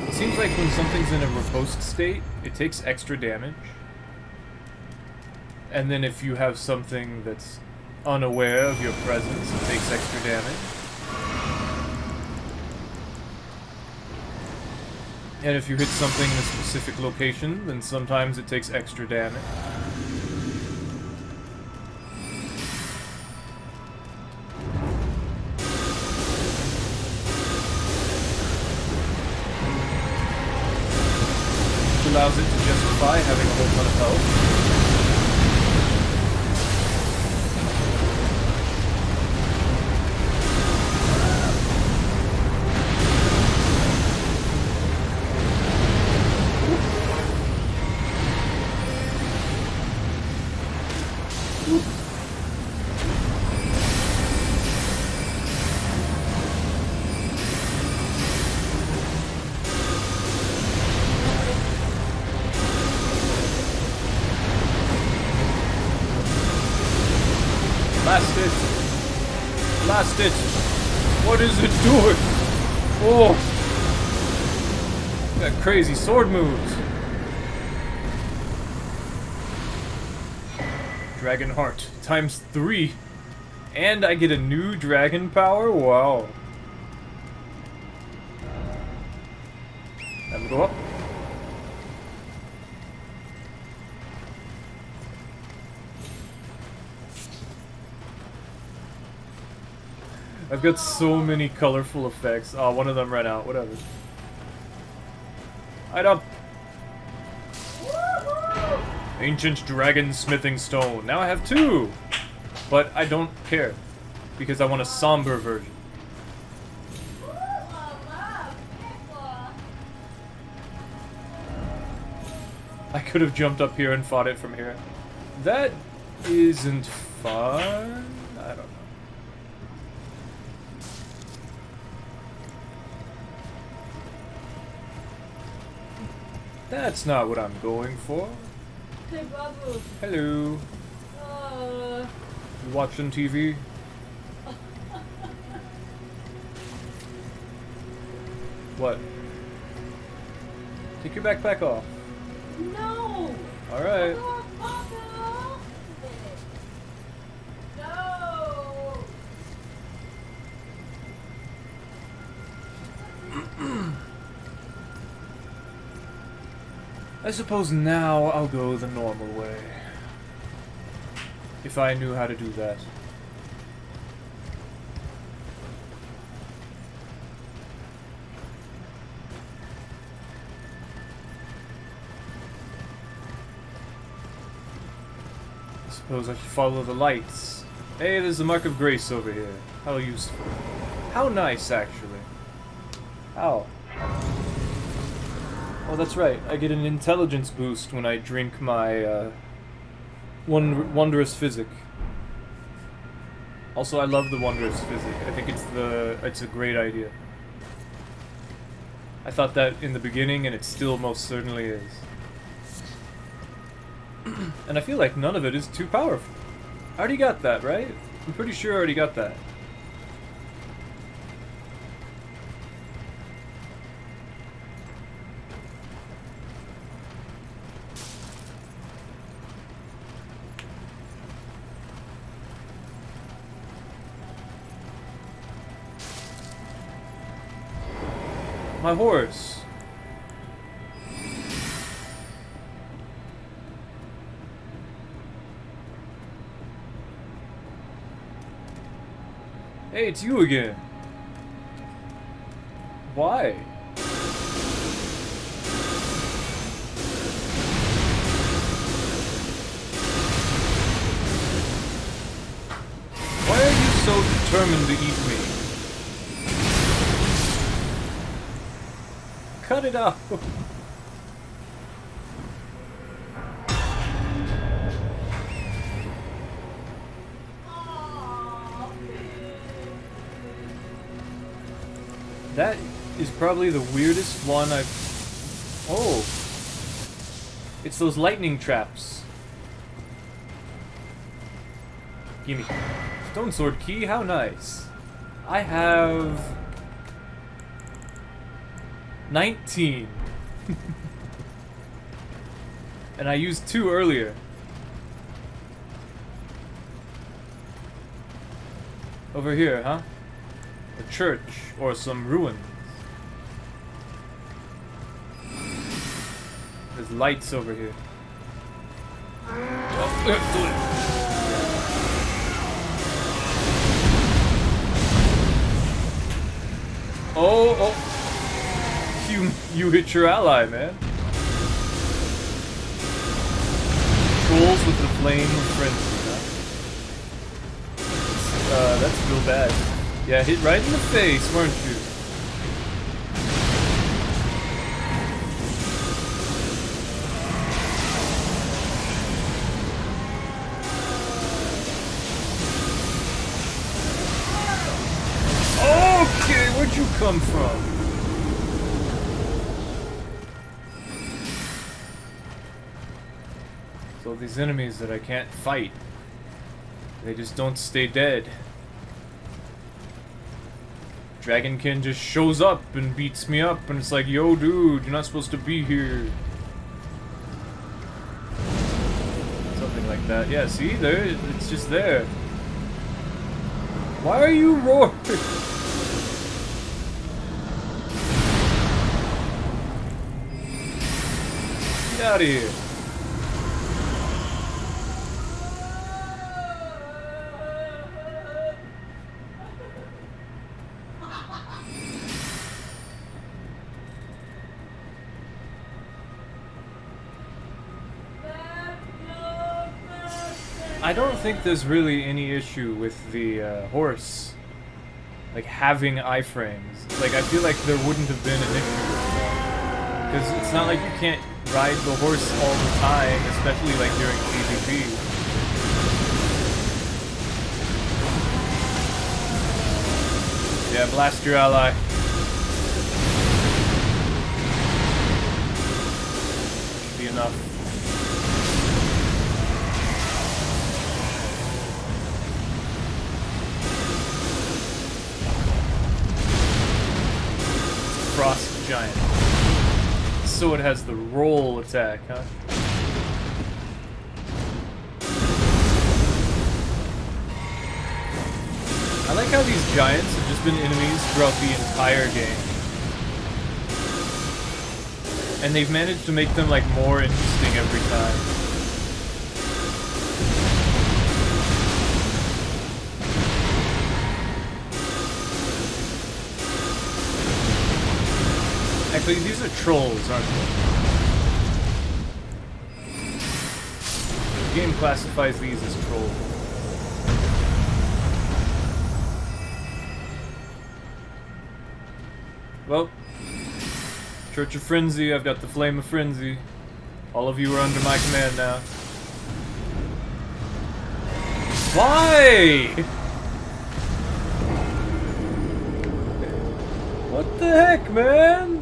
It seems like when something's in a riposte state, it takes extra damage. And then if you have something that's unaware of your presence, it takes extra damage. And if you hit something in a specific location, then sometimes it takes extra damage. Which allows it to justify having a whole ton of health. Blast it! What is it doing? Oh! Got crazy sword moves. Dragon Heart times 3. And I get a new dragon power? Wow. Time to go up. I've got so many colorful effects. Oh, one of them ran out. Whatever. Hide up. Ancient Dragon Smithing Stone. Now I have 2. But I don't care. Because I want a somber version. I could have jumped up here and fought it from here. That isn't fun. I don't know. That's not what I'm going for. Hey, Babu. Hello. You watching TV? What? Take your backpack off. No. Alright. No. I suppose now I'll go the normal way. If I knew how to do that. I suppose I should follow the lights. Hey, there's the Mark of Grace over here. How useful. How nice, actually. How? Oh, that's right. I get an intelligence boost when I drink my, Wondrous Physic. Also, I love the Wondrous Physic. I think it's a great idea. I thought that in the beginning, and it still most certainly is. And I feel like none of it is too powerful. I already got that, right? I'm pretty sure I already got that. My horse. Hey, it's you again. Why? Why are you so determined to eat me? Cut it out. That is probably the weirdest one I've... Oh! It's those lightning traps. Gimme. Stone sword key, how nice. I have... 19. And I used 2 earlier. Over here, huh? A church or some ruins. There's lights over here. Oh, oh. You hit your ally, man. Trolls with the flame of frenzy, huh? That's real bad. Yeah, hit right in the face, weren't you? Okay, where'd you come from? So these enemies that I can't fight, they just don't stay dead. Dragonkin just shows up and beats me up, and it's like, yo dude, you're not supposed to be here. Something like that. Yeah, see? There, it's just there. Why are you roaring? Get out of here. I don't think there's really any issue with the horse, like, having iframes. Like, I feel like there wouldn't have been an issue with that. Because it's not like you can't ride the horse all the time, especially, like, during PvP. Yeah, blast your ally. Should be enough. Frost giant. So it has the roll attack, huh? I like how these giants have just been enemies throughout the entire game. And they've managed to make them, like, more interesting every time. Actually, these are trolls, aren't they? The game classifies these as trolls. Well, Church of Frenzy, I've got the Flame of Frenzy. All of you are under my command now. Why? What the heck, man?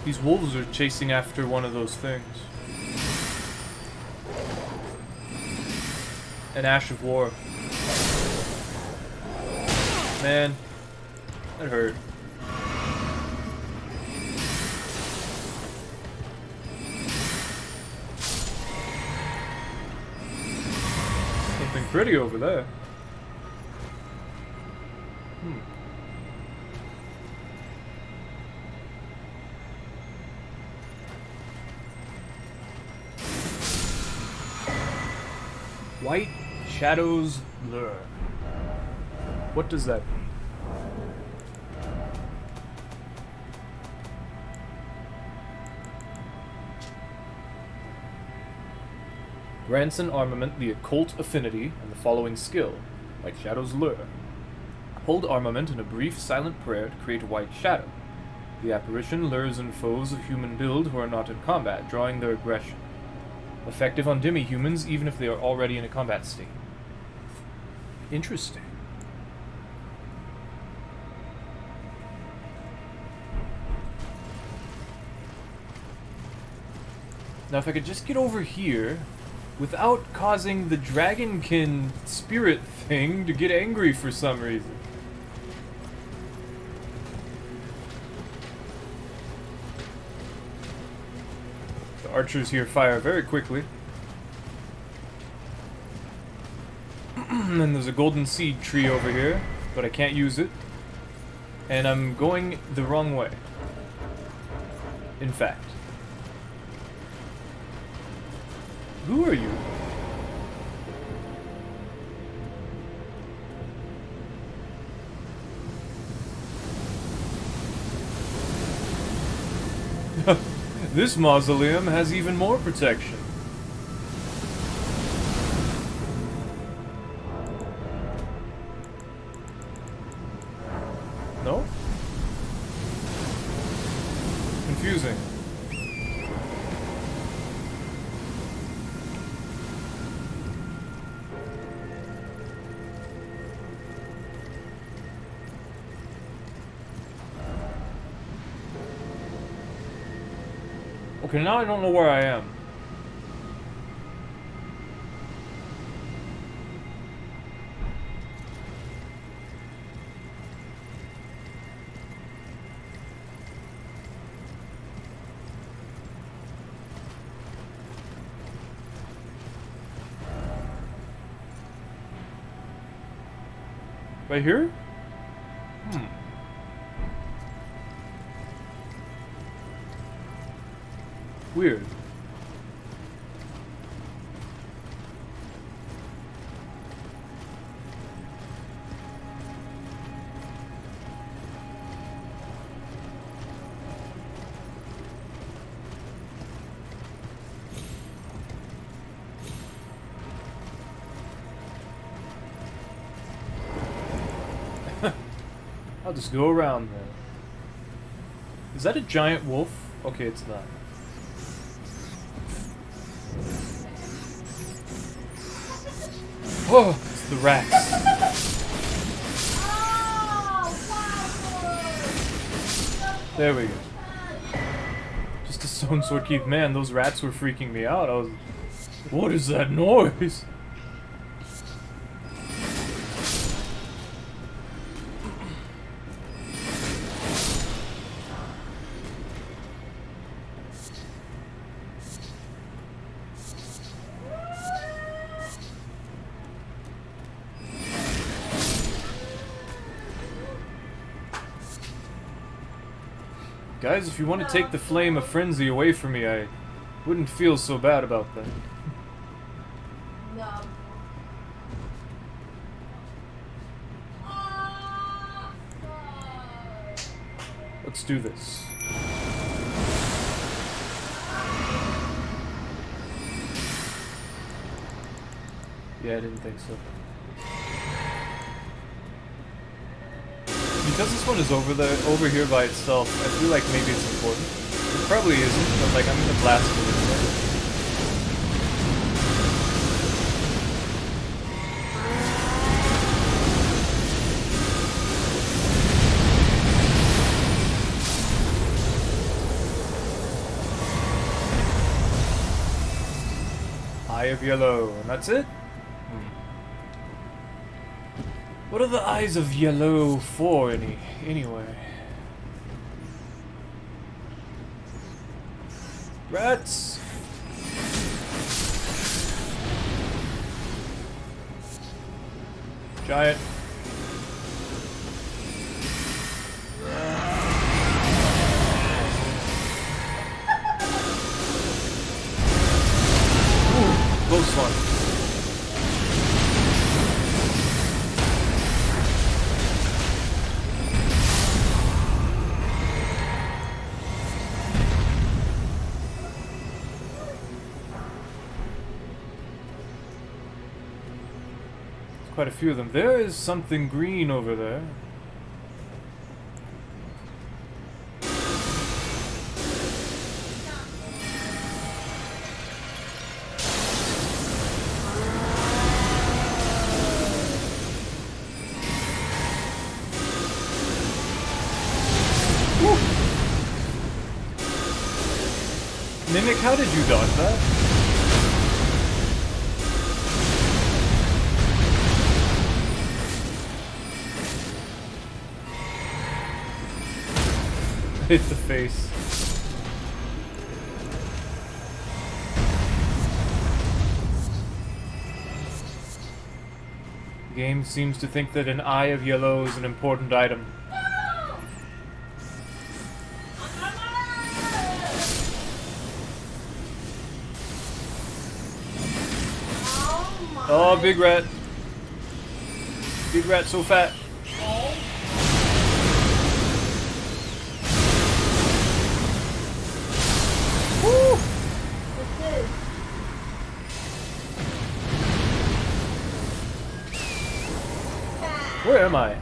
These wolves are chasing after one of those things. An Ash of War. Man, that hurt. Something pretty over there. White Shadows Lure. What does that mean? Grants an armament the occult affinity and the following skill, White Shadow's Lure. Hold armament in a brief silent prayer to create a white shadow. The apparition lures in foes of human build who are not in combat, drawing their aggression. Effective on demi-humans even if they are already in a combat state. Interesting. Now if I could just get over here without causing the dragonkin spirit thing to get angry for some reason. The archers here fire very quickly. And there's a golden seed tree over here, but I can't use it. And I'm going the wrong way. In fact. Who are you? This mausoleum has even more protection. No? Confusing. Okay, now I don't know where I am. Right here? Weird. I'll just go around then. Is that a giant wolf? Okay, it's not. Oh, it's the rats. There we go. Just a stone sword keep. Man, those rats were freaking me out. I was... What is that noise? Guys, if you want to take the flame of frenzy away from me, I wouldn't feel so bad about that. No. Let's do this. Yeah, I didn't think so. Because this one is over here by itself, I feel like maybe it's important. It probably isn't, but like I'm gonna blast it anyway. of yellow, and that's it? What are the eyes of yellow for, anyway? Rats! Giant. Ooh, close one. Quite a few of them. There is something green over there. Woo. Mimic, how did you dodge that? Hit the face. The game seems to think that an eye of yellow is an important item. Oh, big rat. Big rat so fat. Woo! Where am I?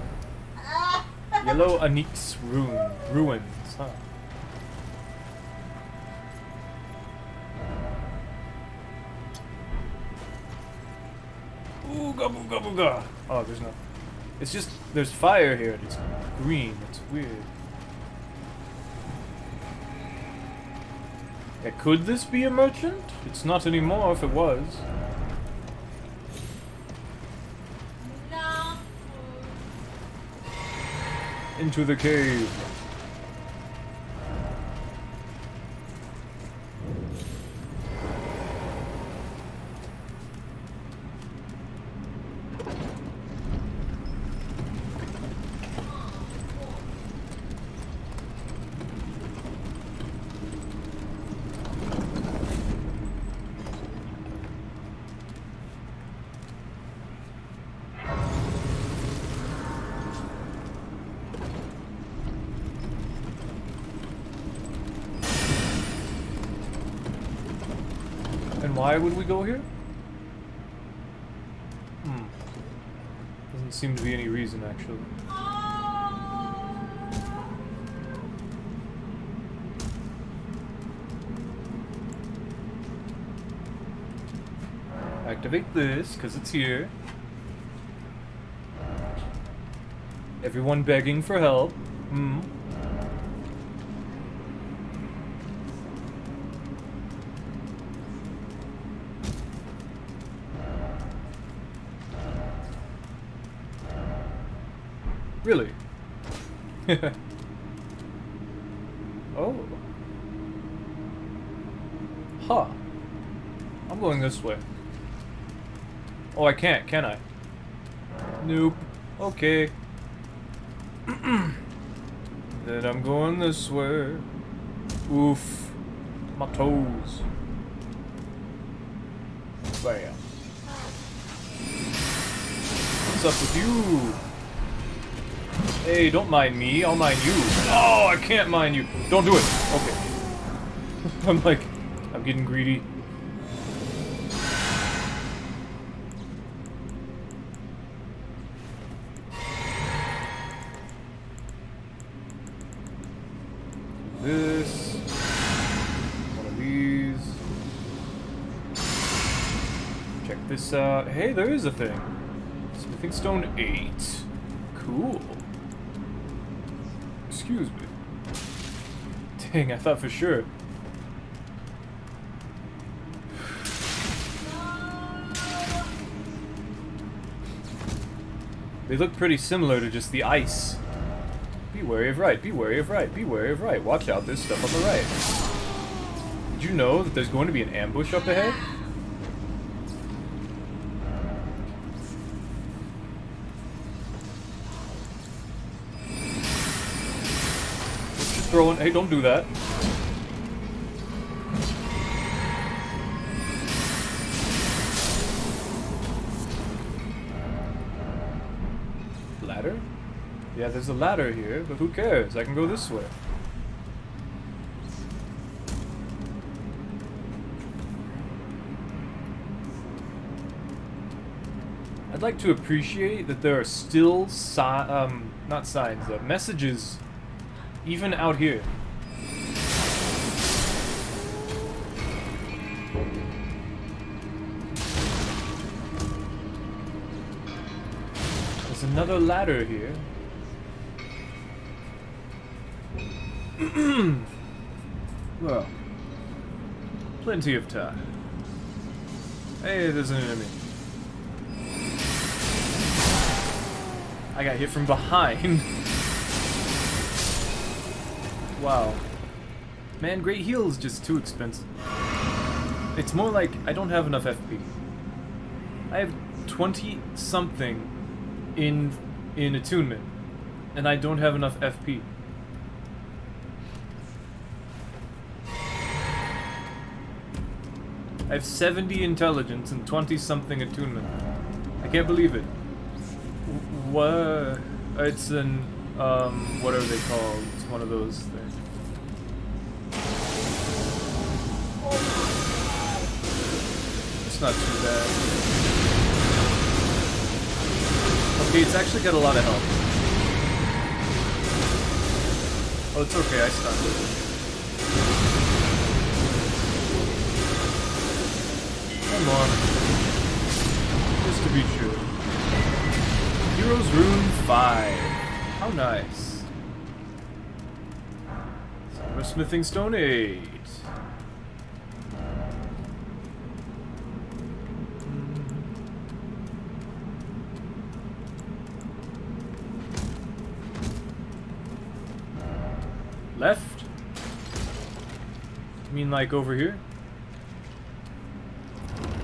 Yellow Anik's ruins, huh? Ooh, gobble gobble ga. Oh, there's no. It's just there's fire here and it's green. It's weird. Yeah, could this be a merchant? It's not anymore if it was. No. Into the cave. And why would we go here? Doesn't seem to be any reason, actually. Activate this, because it's here. Everyone begging for help. Really? Oh. Huh. I'm going this way. Oh, I can't, can I? Nope. Okay. Then I'm going this way. Oof. My toes. Bam. What's up with you? Hey, don't mind me, I'll mind you. Oh, I can't mind you. Don't do it. Okay. I'm getting greedy. This. One of these. Check this out. Hey, there is a thing. Smithing stone 8. Cool. Excuse me. Dang, I thought for sure. They look pretty similar to just the ice. Be wary of right, be wary of right, be wary of right. Watch out, there's stuff on the right. Did you know that there's going to be an ambush up ahead? What you throwing? Hey, don't do that. Ladder? Yeah, there's a ladder here, but who cares? I can go this way. I'd like to appreciate that there are still not signs, messages even out here. There's another ladder here. Well, plenty of time. Hey, there's an enemy. I got hit from behind. Wow. Man, Great Heal is just too expensive. It's more like I don't have enough FP. I have 20-something in attunement, and I don't have enough FP. I have 70 intelligence and 20-something attunement. I can't believe it. What? It's an, what are they called? It's one of those things. It's not too bad. Okay, it's actually got a lot of health. Oh, it's okay, I stunned it. Come on. Just to be sure. Heroes Rune 5. How nice. Silver Smithing Stone 8. Left? You mean like over here?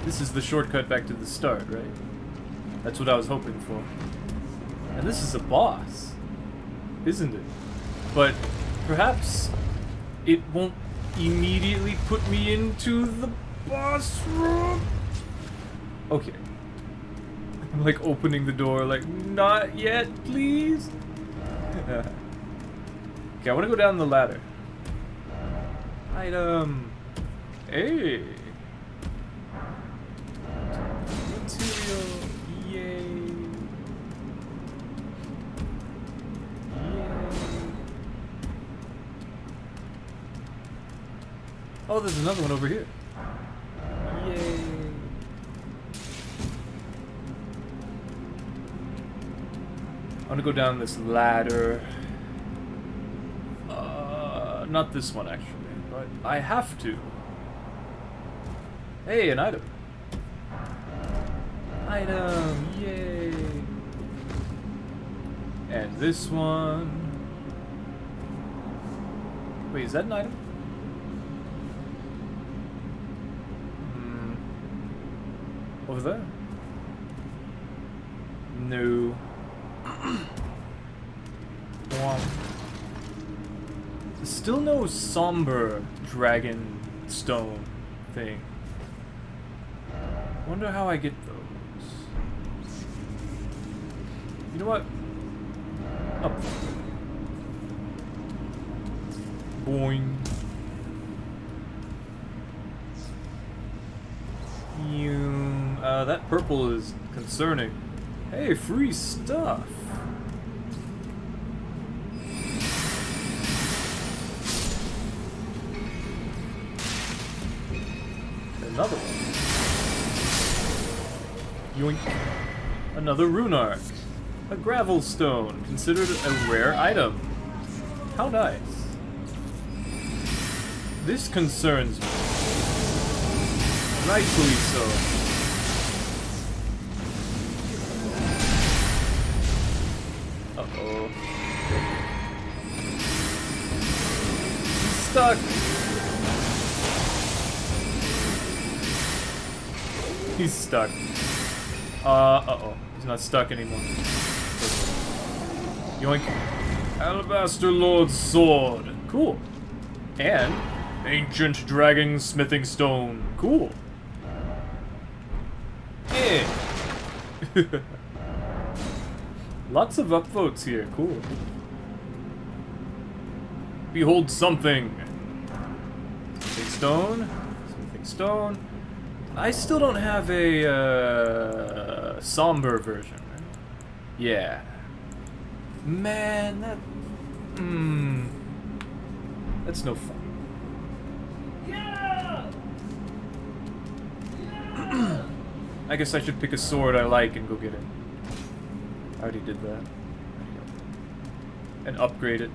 This is the shortcut back to the start, right? That's what I was hoping for. And this is a boss, isn't it? But perhaps it won't immediately put me into the boss room. Okay. I'm like opening the door, like, not yet, please. Okay, I want to go down the ladder. Item. Hey. Material. Yay. Oh, there's another one over here. Yay. I want to go down this ladder. Not this one, actually, but I have to. Hey, an item. Item, yay. And this one. Wait, is that an item? Over there? No. There's still no somber dragon stone thing. Wonder how I get those. You know what? Up. Boing. That purple is concerning. Hey, free stuff. Another one. Yoink. Another rune arc. A gravel stone, considered a rare item. How nice. This concerns me. Rightfully so. Uh-oh. He's stuck! He's stuck. Uh-oh. He's not stuck anymore. Yoink. Alabaster Lord's Sword. Cool. And Ancient Dragon Smithing Stone. Cool. Yeah. Lots of upvotes here. Cool. Behold something. Smithing Stone. Smithing Stone. I still don't have a somber version. Right? Yeah. Man, that... That's no fun. Yeah! I guess I should pick a sword I like and go get it. I already did that. And upgrade it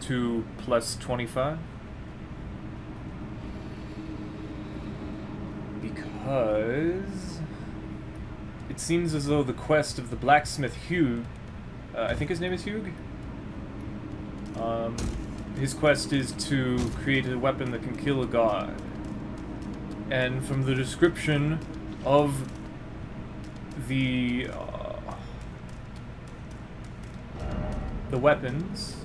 to plus 25. Because... it seems as though the quest of the blacksmith Hugh... I think his name is Hugh? His quest is to create a weapon that can kill a god. And from the description of the weapons...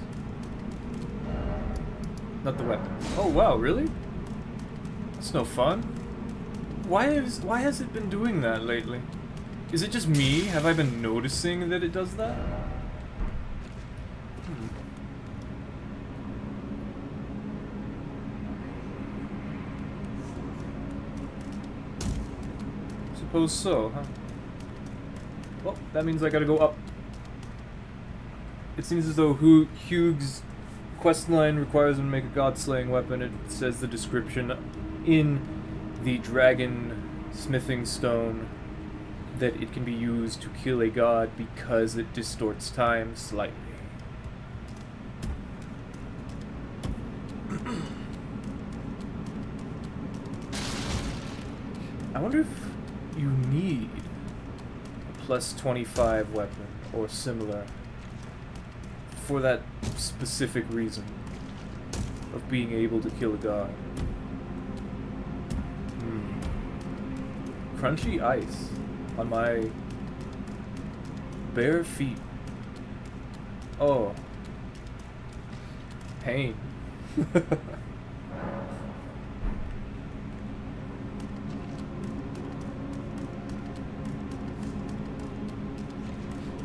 Not the weapons. Oh wow, really? That's no fun. Why has it been doing that lately? Is it just me? Have I been noticing that it does that? Suppose so, huh? Well, that means I gotta go up. It seems as though Hugh's questline requires him to make a god-slaying weapon. It says the description in the dragon smithing stone that it can be used to kill a god because it distorts time slightly. I wonder if you need a plus 25 weapon or similar for that specific reason of being able to kill a god. Crunchy ice on my bare feet. Oh. Pain.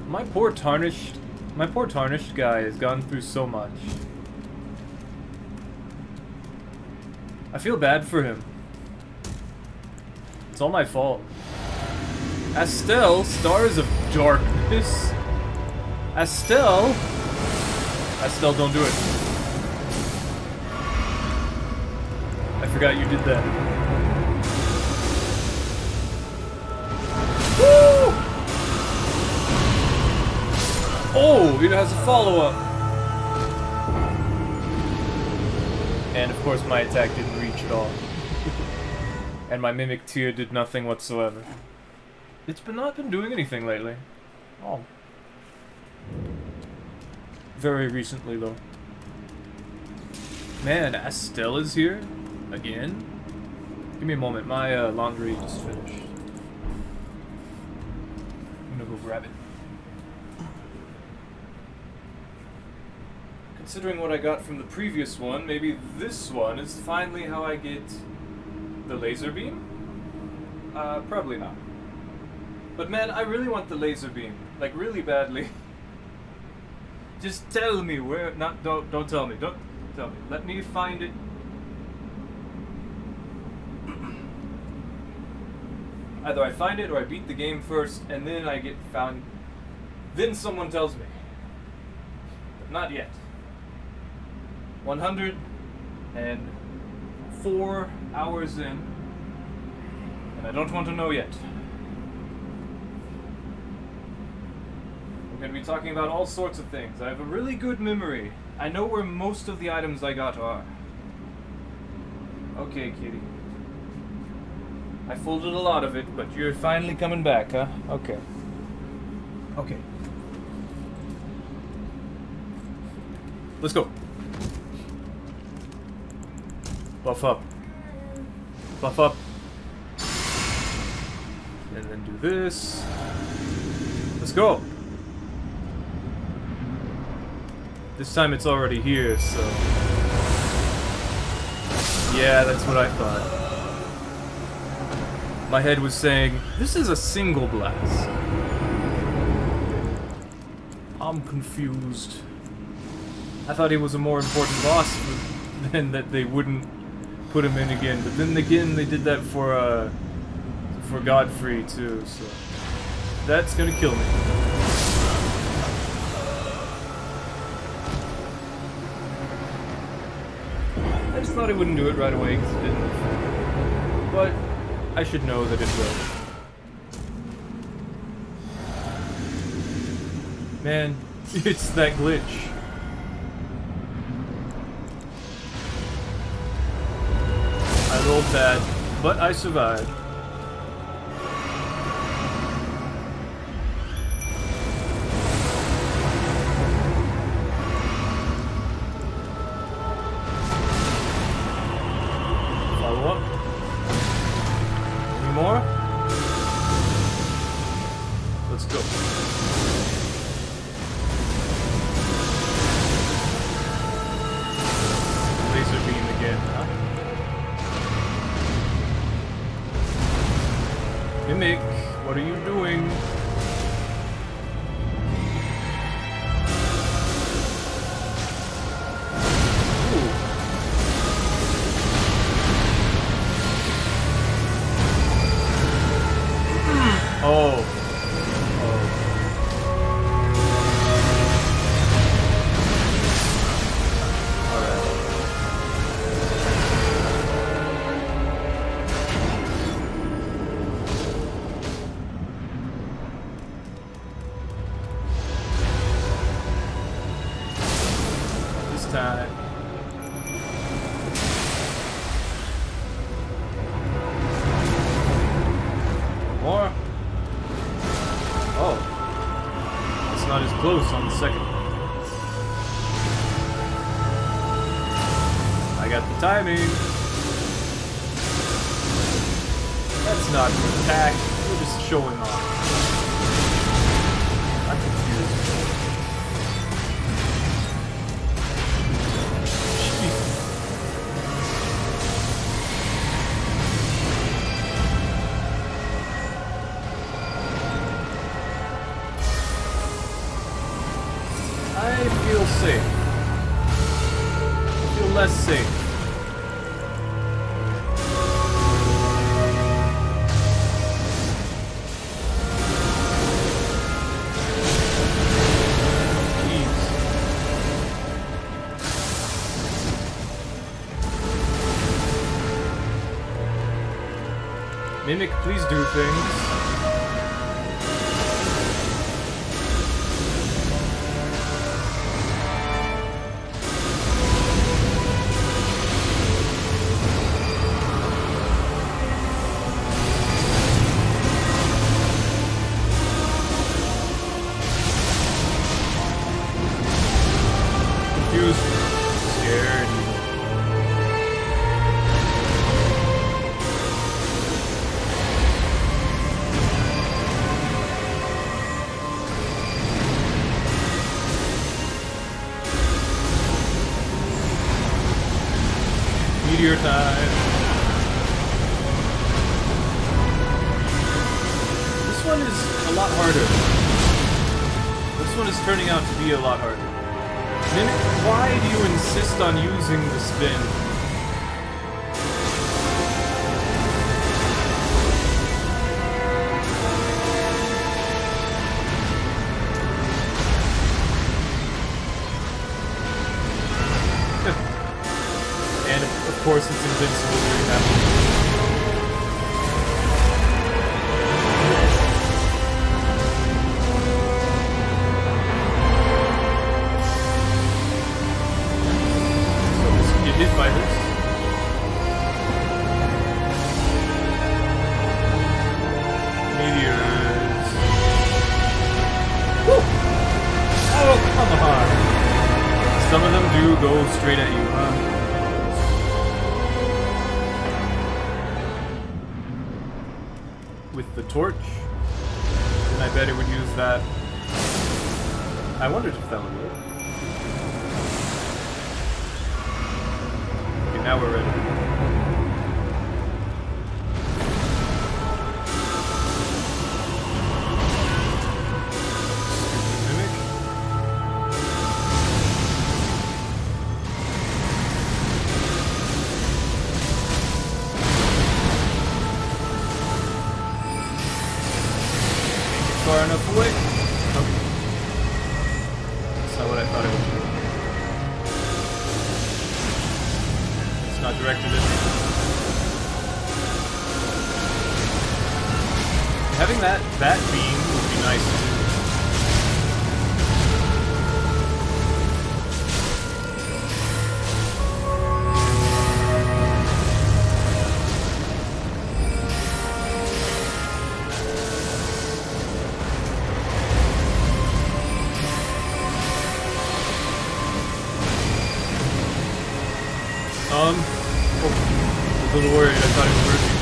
My poor tarnished guy has gone through so much. I feel bad for him. It's all my fault. Astel, Stars of Darkness. Astel, don't do it. I forgot you did that. Woo! Oh, it has a follow-up. And of course my attack didn't reach at all. And my mimic tier did nothing whatsoever. It's not been doing anything lately. Oh. Very recently though. Man, Astel is here? Again? Give me a moment, my laundry just finished. I'm gonna go grab it. Considering what I got from the previous one, maybe this one is finally how I get the laser beam? Probably not. But man, I really want the laser beam. Like, really badly. Just tell me where... Don't tell me. Don't tell me. Let me find it. Either I find it or I beat the game first, and then I get found... Then someone tells me. But not yet. 104 hours in, and I don't want to know yet. We're going to be talking about all sorts of things. I have a really good memory. I know where most of the items I got are. Okay, kitty. I folded a lot of it, but you're finally coming back, huh? Okay. Okay. Let's go. Buff up. Buff up. And then do this. Let's go. This time it's already here, so... Yeah, that's what I thought. My head was saying, this is a single blast. I'm confused. I thought he was a more important boss than that they wouldn't put him in again. But then again, they did that for Godfrey too, so... That's gonna kill me. I just thought it wouldn't do it right away because it didn't. But I should know that it will. Man, it's that glitch. I rolled bad, but I survived. More? Let's go. Laser beam again, huh? Mimic, what are you doing? Oh. This time. More. Oh. It's not as close on the second one. I got the timing. That's not an attack. We're just showing off. I'm confused. Jeez. I feel safe. I feel less safe. Jeez. Mimic, please do things. Confused, scared. Meteor time. This one is a lot harder. This one is turning out to be a lot harder. Mimic, why do you insist on using the spin? And of course it's invincible during that one. Hit by this. Meteors. Woo! Oh, come on. Some of them do go straight at you, huh? With the torch. And I bet it would use that. I wondered if that would work. Okay, now we're ready. Far enough away? Okay. That's not what I thought it would do. It's not directed at me. Having that beam would be nice too. Oh, a little worried. I thought it was working.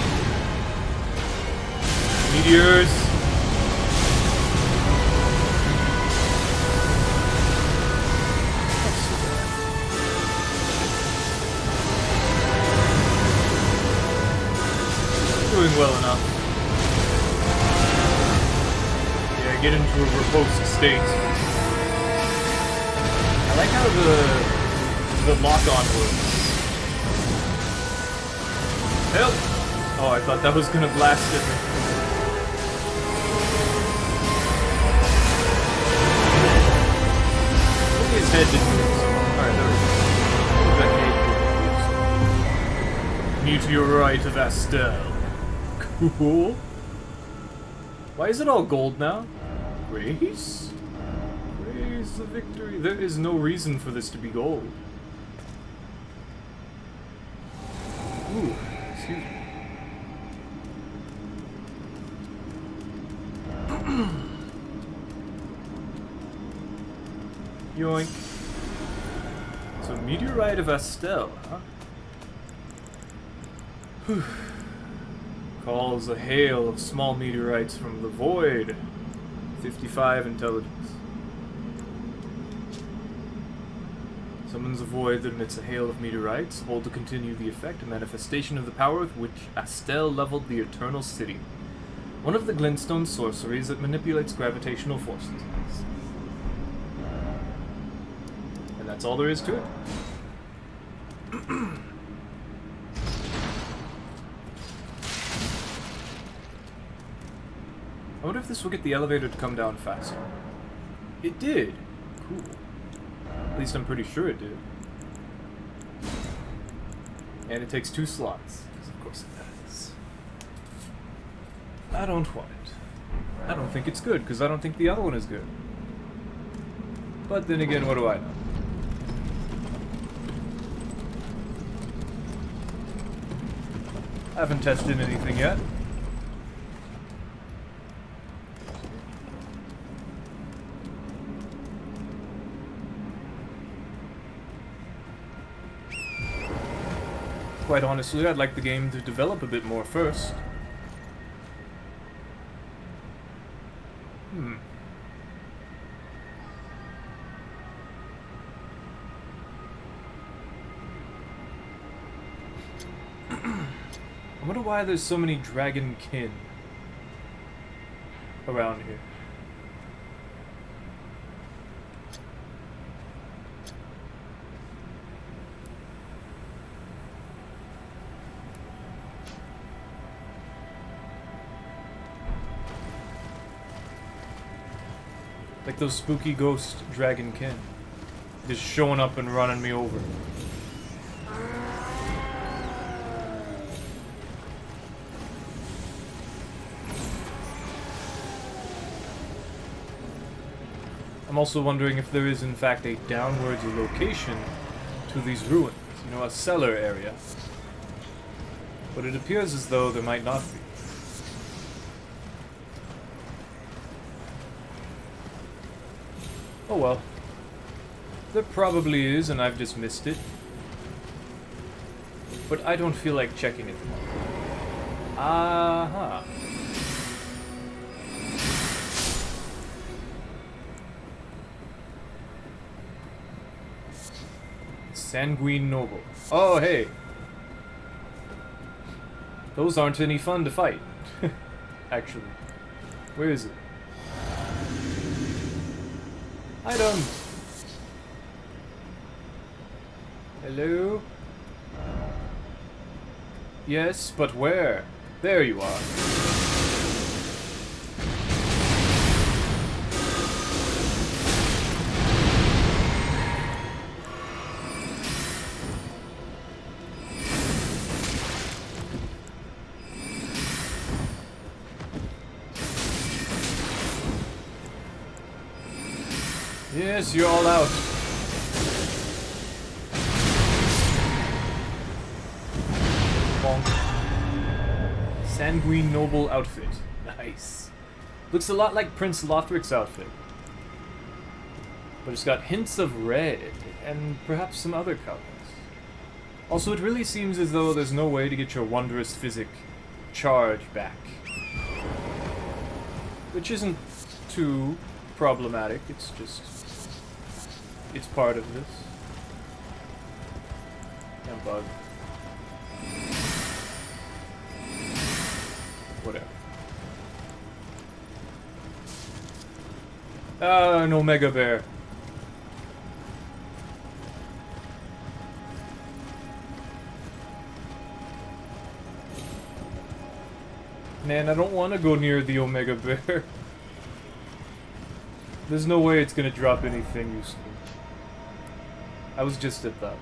Meteors. Doing well enough. Yeah, get into a reposed state. I like how the lock-on works. Help! Oh, I thought that was gonna blast at me. Maybe his head didn't move. Alright, there we go. Meteorite of Astel. Cool. Why is it all gold now? Grace? Praise the victory. There is no reason for this to be gold. Ooh. Excuse me. Yoink. So, meteorite of Astel, huh? Whew. Calls a hail of small meteorites from the void. 55 intelligence. Summons a void that emits a hail of meteorites. Hold to continue the effect, a manifestation of the power with which Astel leveled the Eternal City. One of the glintstone sorceries that manipulates gravitational forces. And that's all there is to it. I wonder if this will get the elevator to come down faster. It did. Cool. At least I'm pretty sure it did. And it takes 2 slots. Because of course it does. I don't want it. I don't think it's good, because I don't think the other one is good. But then again, what do I know? I haven't tested anything yet. Quite honestly, I'd like the game to develop a bit more first. I wonder why there's so many dragon kin around here. Like those spooky ghost dragon kin. Just showing up and running me over. I'm also wondering if there is in fact a downwards location to these ruins. You know, a cellar area. But it appears as though there might not be. Oh well. There probably is, and I've just missed it. But I don't feel like checking it. Aha. Sanguine Noble. Oh, hey. Those aren't any fun to fight. Actually. Where is it? Item! Hello? Yes, but where? There you are. Yes, you're all out. Bonk. Sanguine Noble outfit. Nice. Looks a lot like Prince Lothric's outfit. But it's got hints of red, and perhaps some other colors. Also, it really seems as though there's no way to get your wondrous physic charge back. Which isn't too problematic, it's just... it's part of this. Damn bug. Whatever. An Omega Bear. Man, I don't want to go near the Omega Bear. There's no way it's gonna drop anything useful. I was just at that.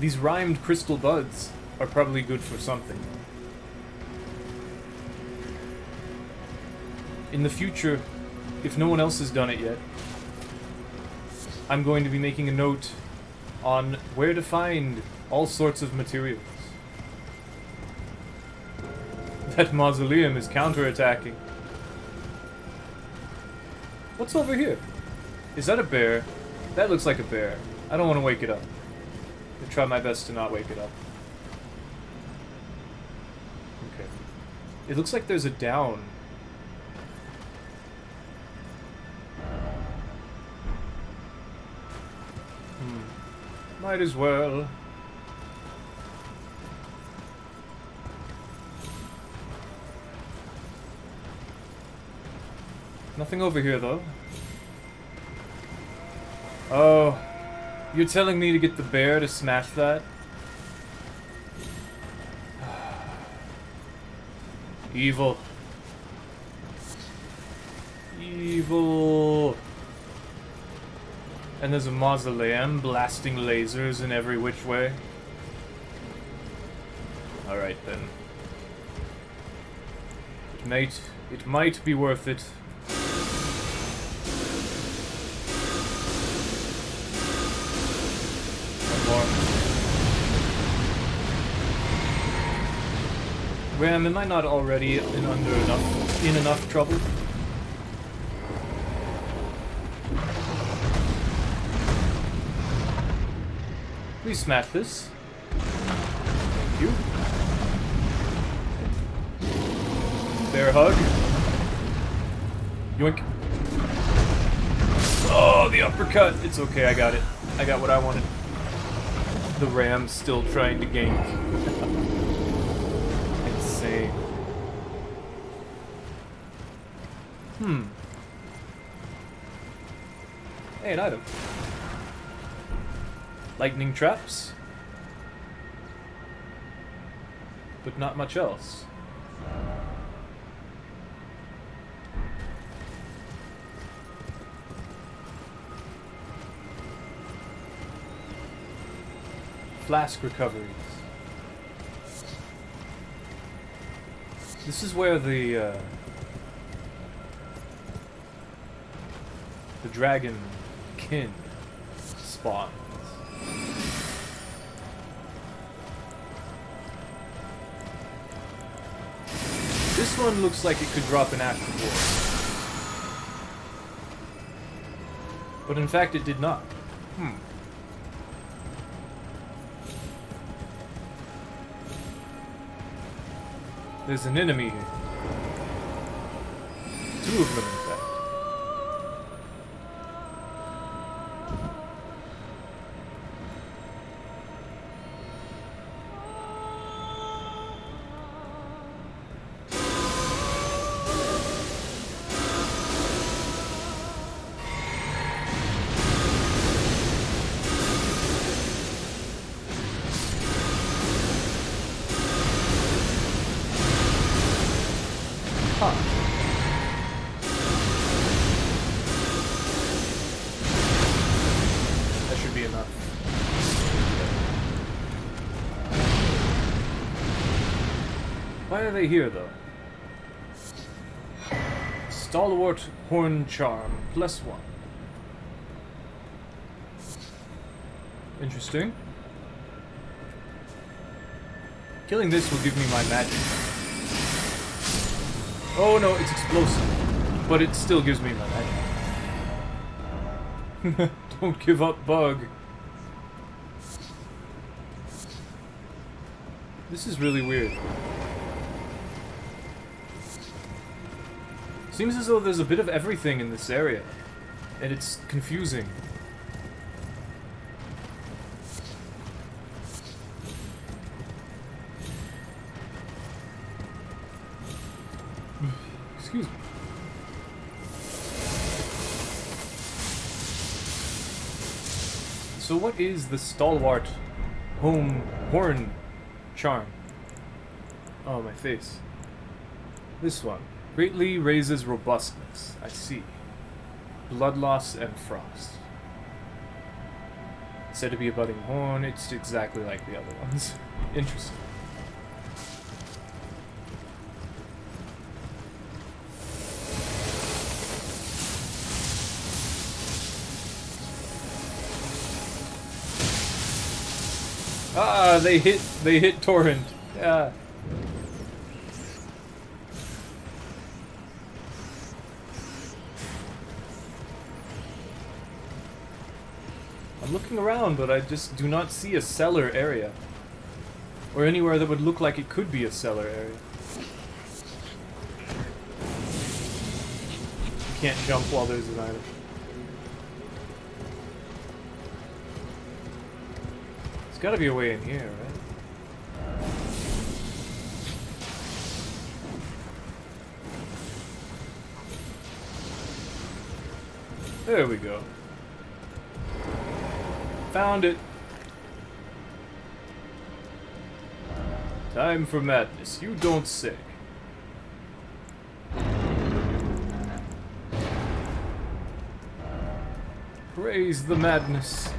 These rhymed crystal buds are probably good for something. In the future, if no one else has done it yet, I'm going to be making a note on where to find all sorts of materials. That mausoleum is counterattacking. What's over here? Is that a bear? That looks like a bear. I don't want to wake it up. I'll try my best to not wake it up. Okay. It looks like there's a down. Might as well. Nothing over here, though. Oh. You're telling me to get the bear to smash that? Evil. Evil. And there's a mausoleum blasting lasers in every which way. Alright then. It might be worth it. Ram, am I not already in enough trouble? Please smash this. Thank you. Bear hug. Yoink. Oh, the uppercut! It's okay, I got it. I got what I wanted. The ram's still trying to gank. Insane. Hey, an item. Lightning traps. But not much else. Flask recoveries. This is where the dragon kin spawns. This one looks like it could drop an Ash reward. But in fact, it did not. There's an enemy here. 2 of them, in fact. That should be enough. Why are they here, though? Stalwart Horn Charm, +1. Interesting. Killing this will give me my magic. Oh no, it's explosive. But it still gives me my magic. Don't give up, bug. This is really weird. Seems as though there's a bit of everything in this area. And it's confusing. Excuse me. So what is the Stalwart Horn Charm? Oh, my face. This one. Greatly raises robustness. I see. Blood loss and frost. Said to be a budding horn. It's exactly like the other ones. Interesting. Ah, they hit Torrent. Yeah. I'm looking around, but I just do not see a cellar area. Or anywhere that would look like it could be a cellar area. You can't jump while there's an item. There's gotta be a way in here, right? There we go. Found it. Time for madness. You don't say. Praise the madness.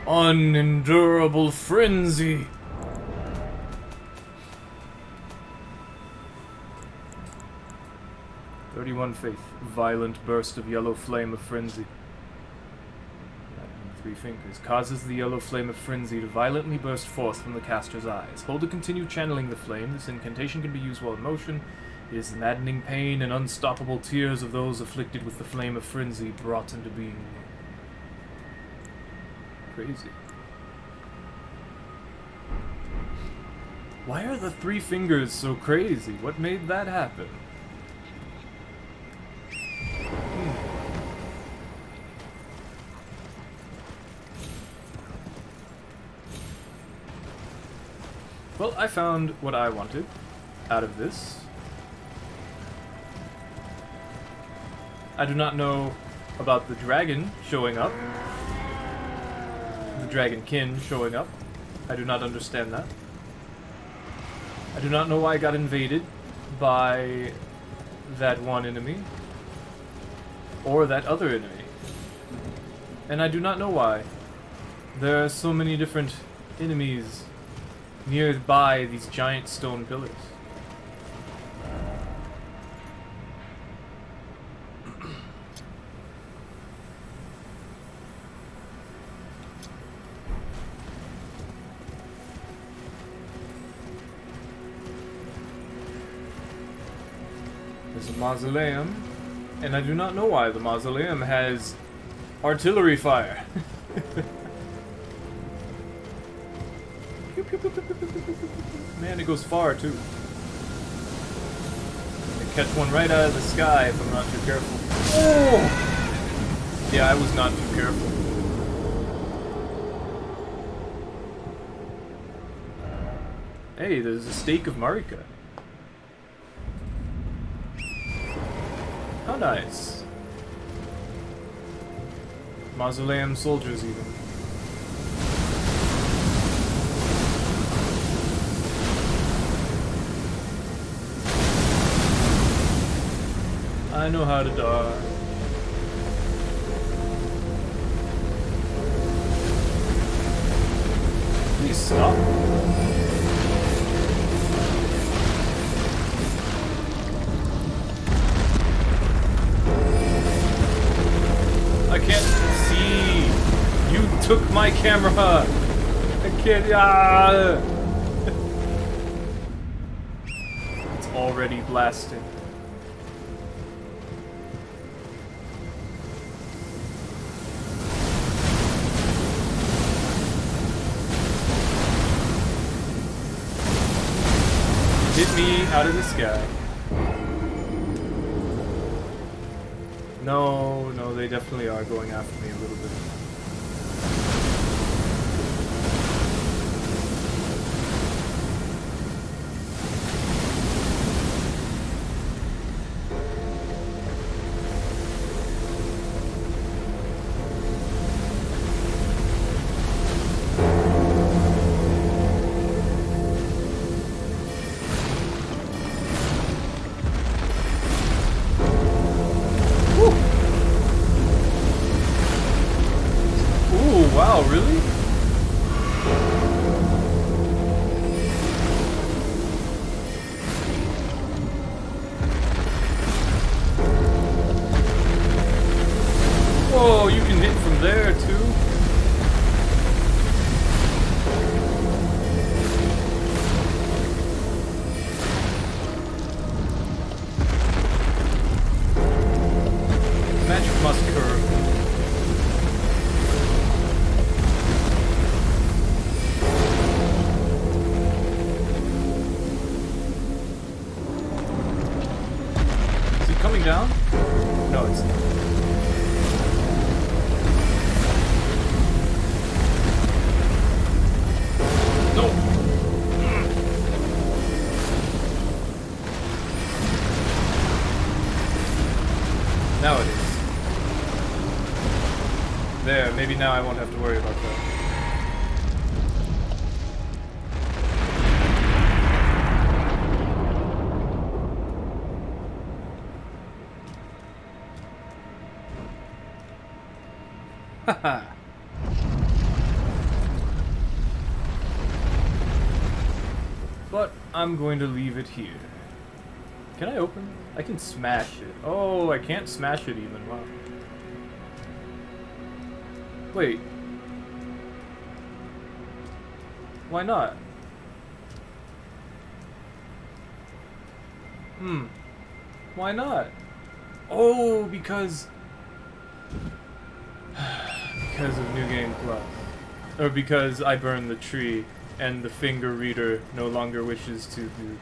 Unendurable frenzy. "31 faith. Violent burst of yellow flame of frenzy. 3 fingers. Causes the yellow flame of frenzy to violently burst forth from the caster's eyes. Hold to continue channeling the flame. This incantation can be used while in motion. It is the maddening pain and unstoppable tears of those afflicted with the flame of frenzy brought into being." Crazy. Why are the 3 fingers so crazy? What made that happen? Well, I found what I wanted out of this. I do not know about the dragon showing up. The dragonkin showing up. I do not understand that. I do not know why I got invaded by that one enemy. Or that other enemy. And I do not know why. There are so many different enemies nearby these giant stone pillars. There's a mausoleum, and I do not know why the mausoleum has artillery fire. Man, it goes far too. I catch one right out of the sky if I'm not too careful. Oh! Yeah, I was not too careful. Hey, there's a stake of Marika. How nice. Mausoleum soldiers even. I know how to dodge. Please stop. I can't see. You took my camera. I can't. Ah. It's already blasting. Hit me out of the sky. No, no, they definitely are going after me a little bit. Wow, really? Whoa, you can hit from there too? Magic must curve. Coming down? No, it's not. No! Now it is. There, maybe now I won't have to worry about that. Haha. But I'm going to leave it here. Can I open? I can smash it. Oh, I can't smash it even. Wow. Wait. Why not? Why not? Oh, because of New Game Plus. Or because I burned the tree and the finger reader no longer wishes to do,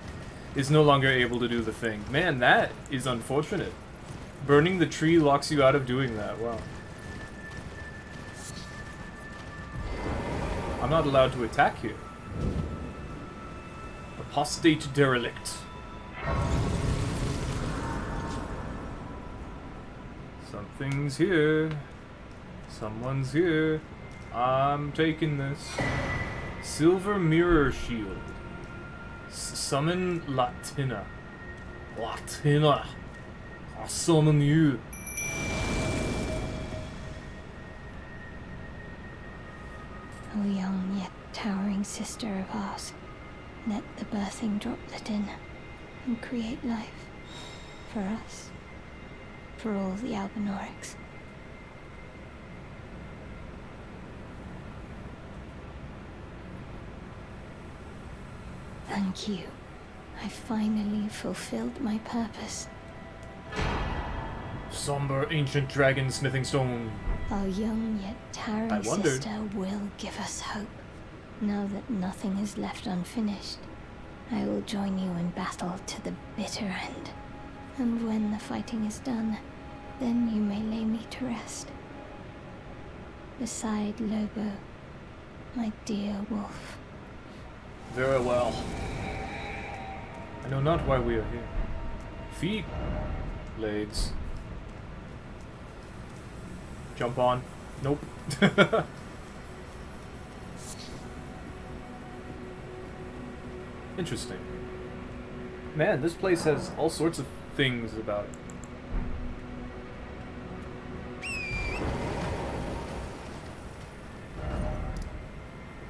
is no longer able to do the thing. Man, that is unfortunate. Burning the tree locks you out of doing that. Wow. I'm not allowed to attack here. Apostate derelict. Something's here. Someone's here. I'm taking this. Silver mirror shield. Summon Latina. Latina. I'll summon you. O young yet towering sister of ours, let the birthing droplet in and create life. For us. For all the Albinorics. Thank you. I finally fulfilled my purpose. Somber ancient dragon smithing stone. Our young yet I towering wondered. sister will give us hope. Now that nothing is left unfinished, I will join you in battle to the bitter end. And when the fighting is done, then you may lay me to rest. Beside Lobo, my dear wolf. Very well. I know not why we are here. Feet. Legs. Jump on. Nope. Interesting. Man, this place has all sorts of things about it.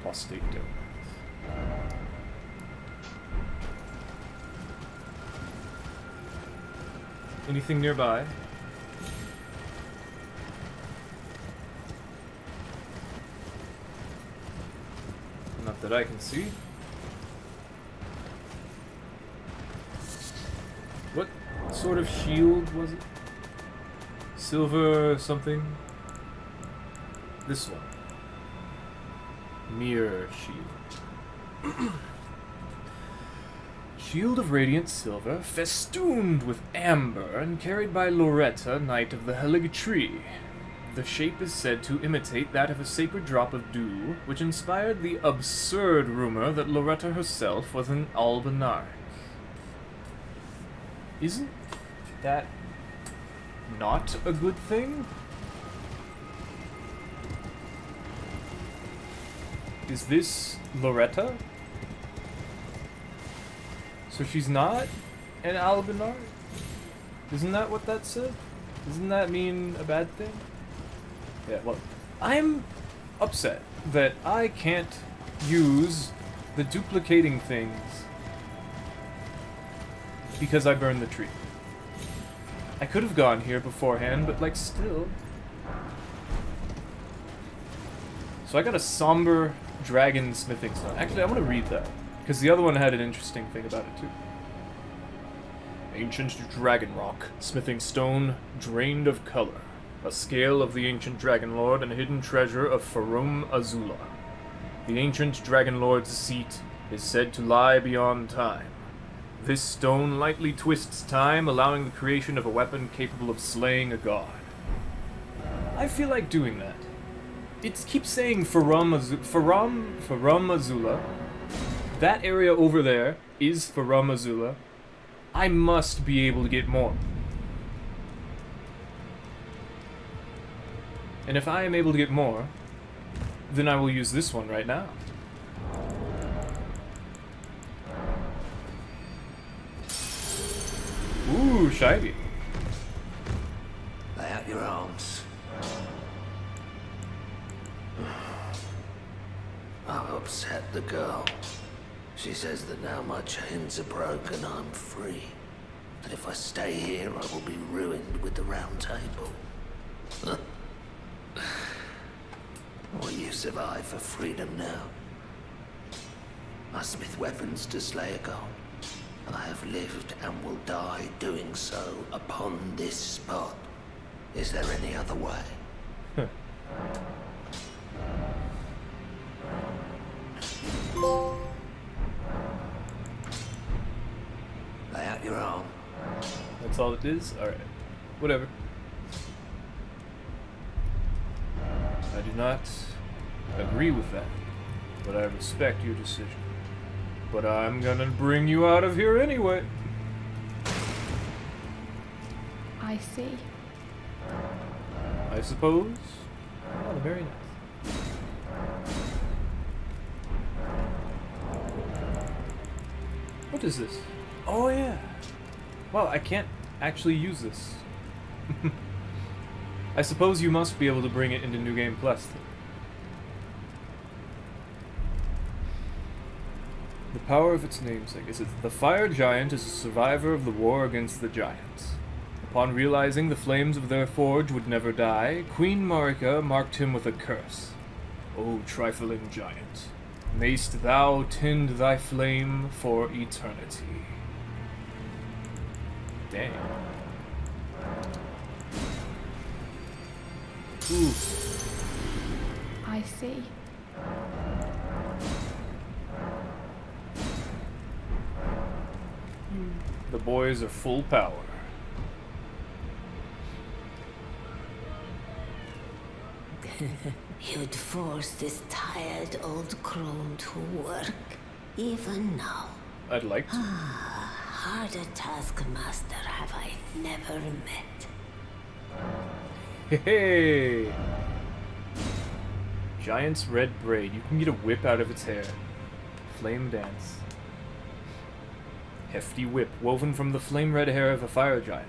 Prostate donuts. Anything nearby? Not that I can see. What sort of shield was it? Silver something? This one. Mirror shield. Shield of radiant silver, festooned with amber and carried by Loretta, Knight of the Helig Tree. The shape is said to imitate that of a sacred drop of dew, which inspired the absurd rumor that Loretta herself was an albinaric. Isn't that not a good thing? Is this Loretta? So she's not an albinaric? Isn't that what that said? Doesn't that mean a bad thing? Yeah, well, I'm upset that I can't use the duplicating things because I burned the tree. I could have gone here beforehand, but like still. So I got a somber dragon smithing stone. Actually, I want to read that, because the other one had an interesting thing about it too. Ancient dragon rock, smithing stone, drained of color. A scale of the ancient dragon lord and hidden treasure of Farum Azula. The ancient dragon lord's seat is said to lie beyond time. This stone lightly twists time, allowing the creation of a weapon capable of slaying a god. I feel like doing that. It keeps saying Farum Azula. That area over there is Farum Azula. I must be able to get more. And if I am able to get more, then I will use this one right now. Ooh, shiny. Lay out your arms. I've upset the girl. She says that now my chains are broken, I'm free. But if I stay here, I will be ruined with the round table. Will you survive for freedom now? I smith weapons to slay a god. I have lived and will die doing so upon this spot. Is there any other way? Lay out your arm. That's all it is? Alright. Whatever. I do not agree with that, but I respect your decision. But I'm gonna bring you out of here anyway. I see. I suppose. Oh, very nice. What is this? Oh yeah. Wow, I can't actually use this. I suppose you must be able to bring it into New Game Plus. The power of its namesake is the fire giant is a survivor of the war against the giants. Upon realizing the flames of their forge would never die, Queen Marika marked him with a curse. O trifling giant, mayst thou tend thy flame for eternity. Dang. Ooh. I see. The boys are full power. You'd force this tired old crone to work, even now. I'd like to. Harder taskmaster have I never met. Hey! Giant's red braid. You can get a whip out of its hair. Flame dance. Hefty whip, woven from the flame red hair of a fire giant.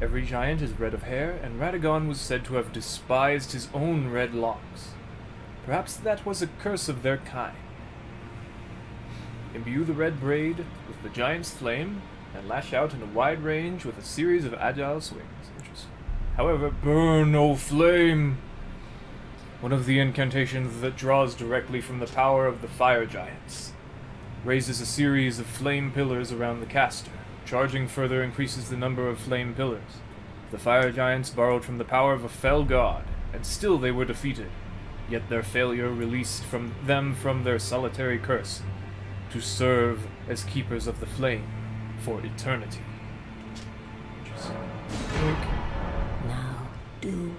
Every giant is red of hair, and Radagon was said to have despised his own red locks. Perhaps that was a curse of their kind. Imbue the red braid with the giant's flame, and lash out in a wide range with a series of agile swings. Interesting. However, burn, O flame! One of the incantations that draws directly from the power of the fire giants. Raises a series of flame pillars around the caster. Charging further increases the number of flame pillars. The fire giants borrowed from the power of a fell god, and still they were defeated. Yet their failure released them from their solitary curse, to serve as keepers of the flame for eternity. Interesting. Now, do.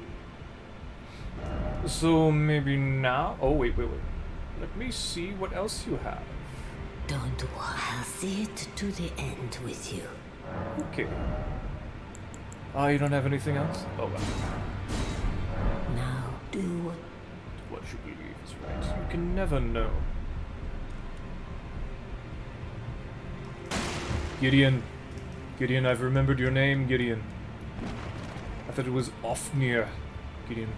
So maybe now? Oh, wait. Let me see what else you have. Don't worry. I'll see it to the end with you. Okay. You don't have anything else? Oh, well. Now, do What you believe is right. You can never know. Gideon. Gideon, I've remembered your name, Gideon. I thought it was Ofnir. Gideon.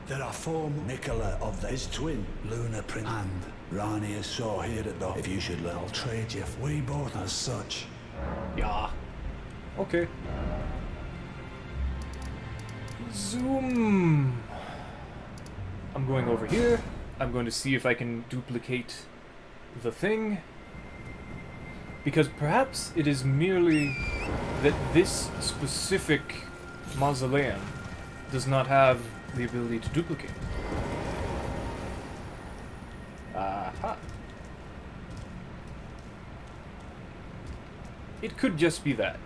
There are four Nicola of his twin, Luna Prince, and Rani is so here at the. If you should let, I'll trade you. We both as such. Yeah. Okay. Zoom. I'm going over here. I'm going to see if I can duplicate the thing. Because perhaps it is merely that this specific mausoleum does not have the ability to duplicate. Aha. It could just be that.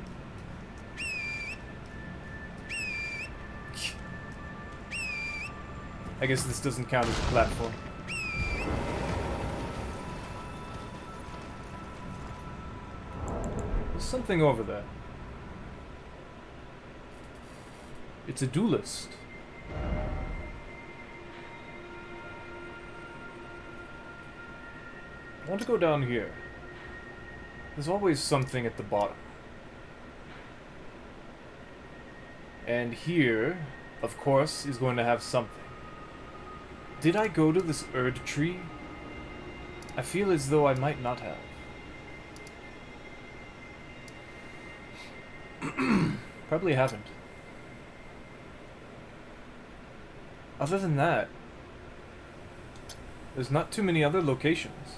I guess this doesn't count as a platform. There's something over there. It's a duelist. I want to go down here. There's always something at the bottom. And here, of course, is going to have something. Did I go to this Erd tree? I feel as though I might not have. Probably haven't. Other than that, there's not too many other locations.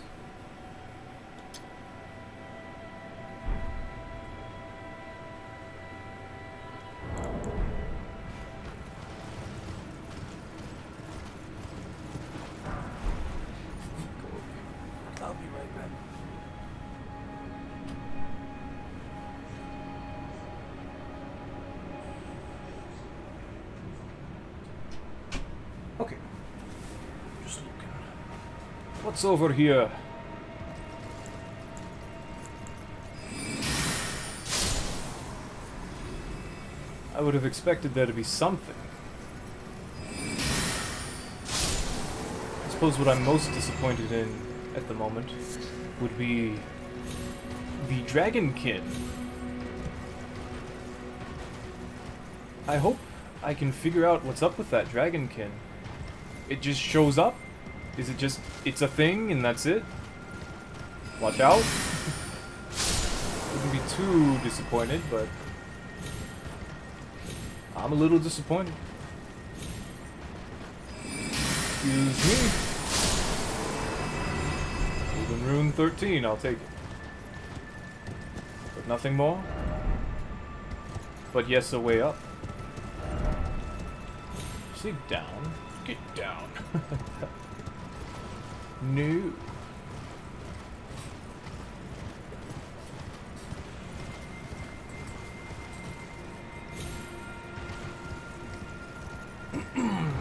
I'll be right back. Okay. Just looking. What's over here? I would have expected there to be something. I suppose what I'm most disappointed in at the moment would be the Dragonkin. I hope I can figure out what's up with that Dragonkin. It just shows up? Is it just, it's a thing and that's it? Watch out. Wouldn't be too disappointed, but I'm a little disappointed. Excuse me. Golden Rune 13, I'll take it. But nothing more? But yes, a way up. say down? Get down. No.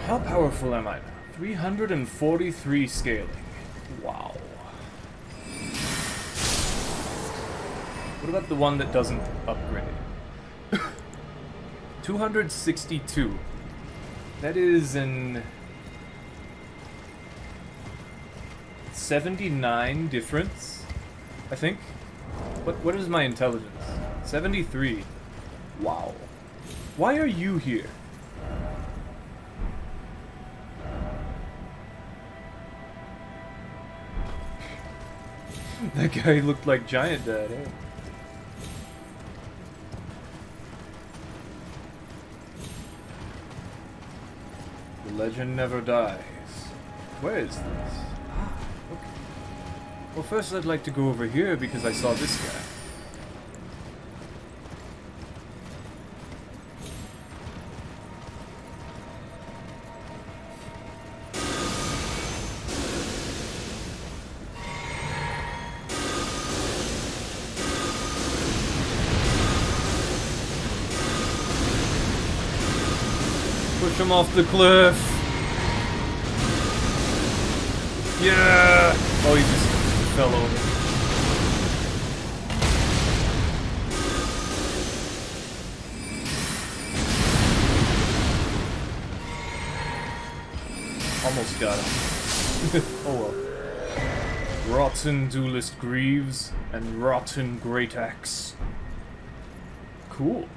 How powerful am I now? 343 scaling. Wow. What about the one that doesn't upgrade? 262. That is an 79 difference, I think. What is my intelligence? 73. Wow. Why are you here? That guy looked like Giant Dad, eh? The legend never dies. Where is this? Ah, okay. Well, first I'd like to go over here because I saw this guy. Push him off the cliff. Yeah. Oh, he just fell over. Almost got him. Oh well. Rotten Duelist Greaves and Rotten Great Axe. Cool.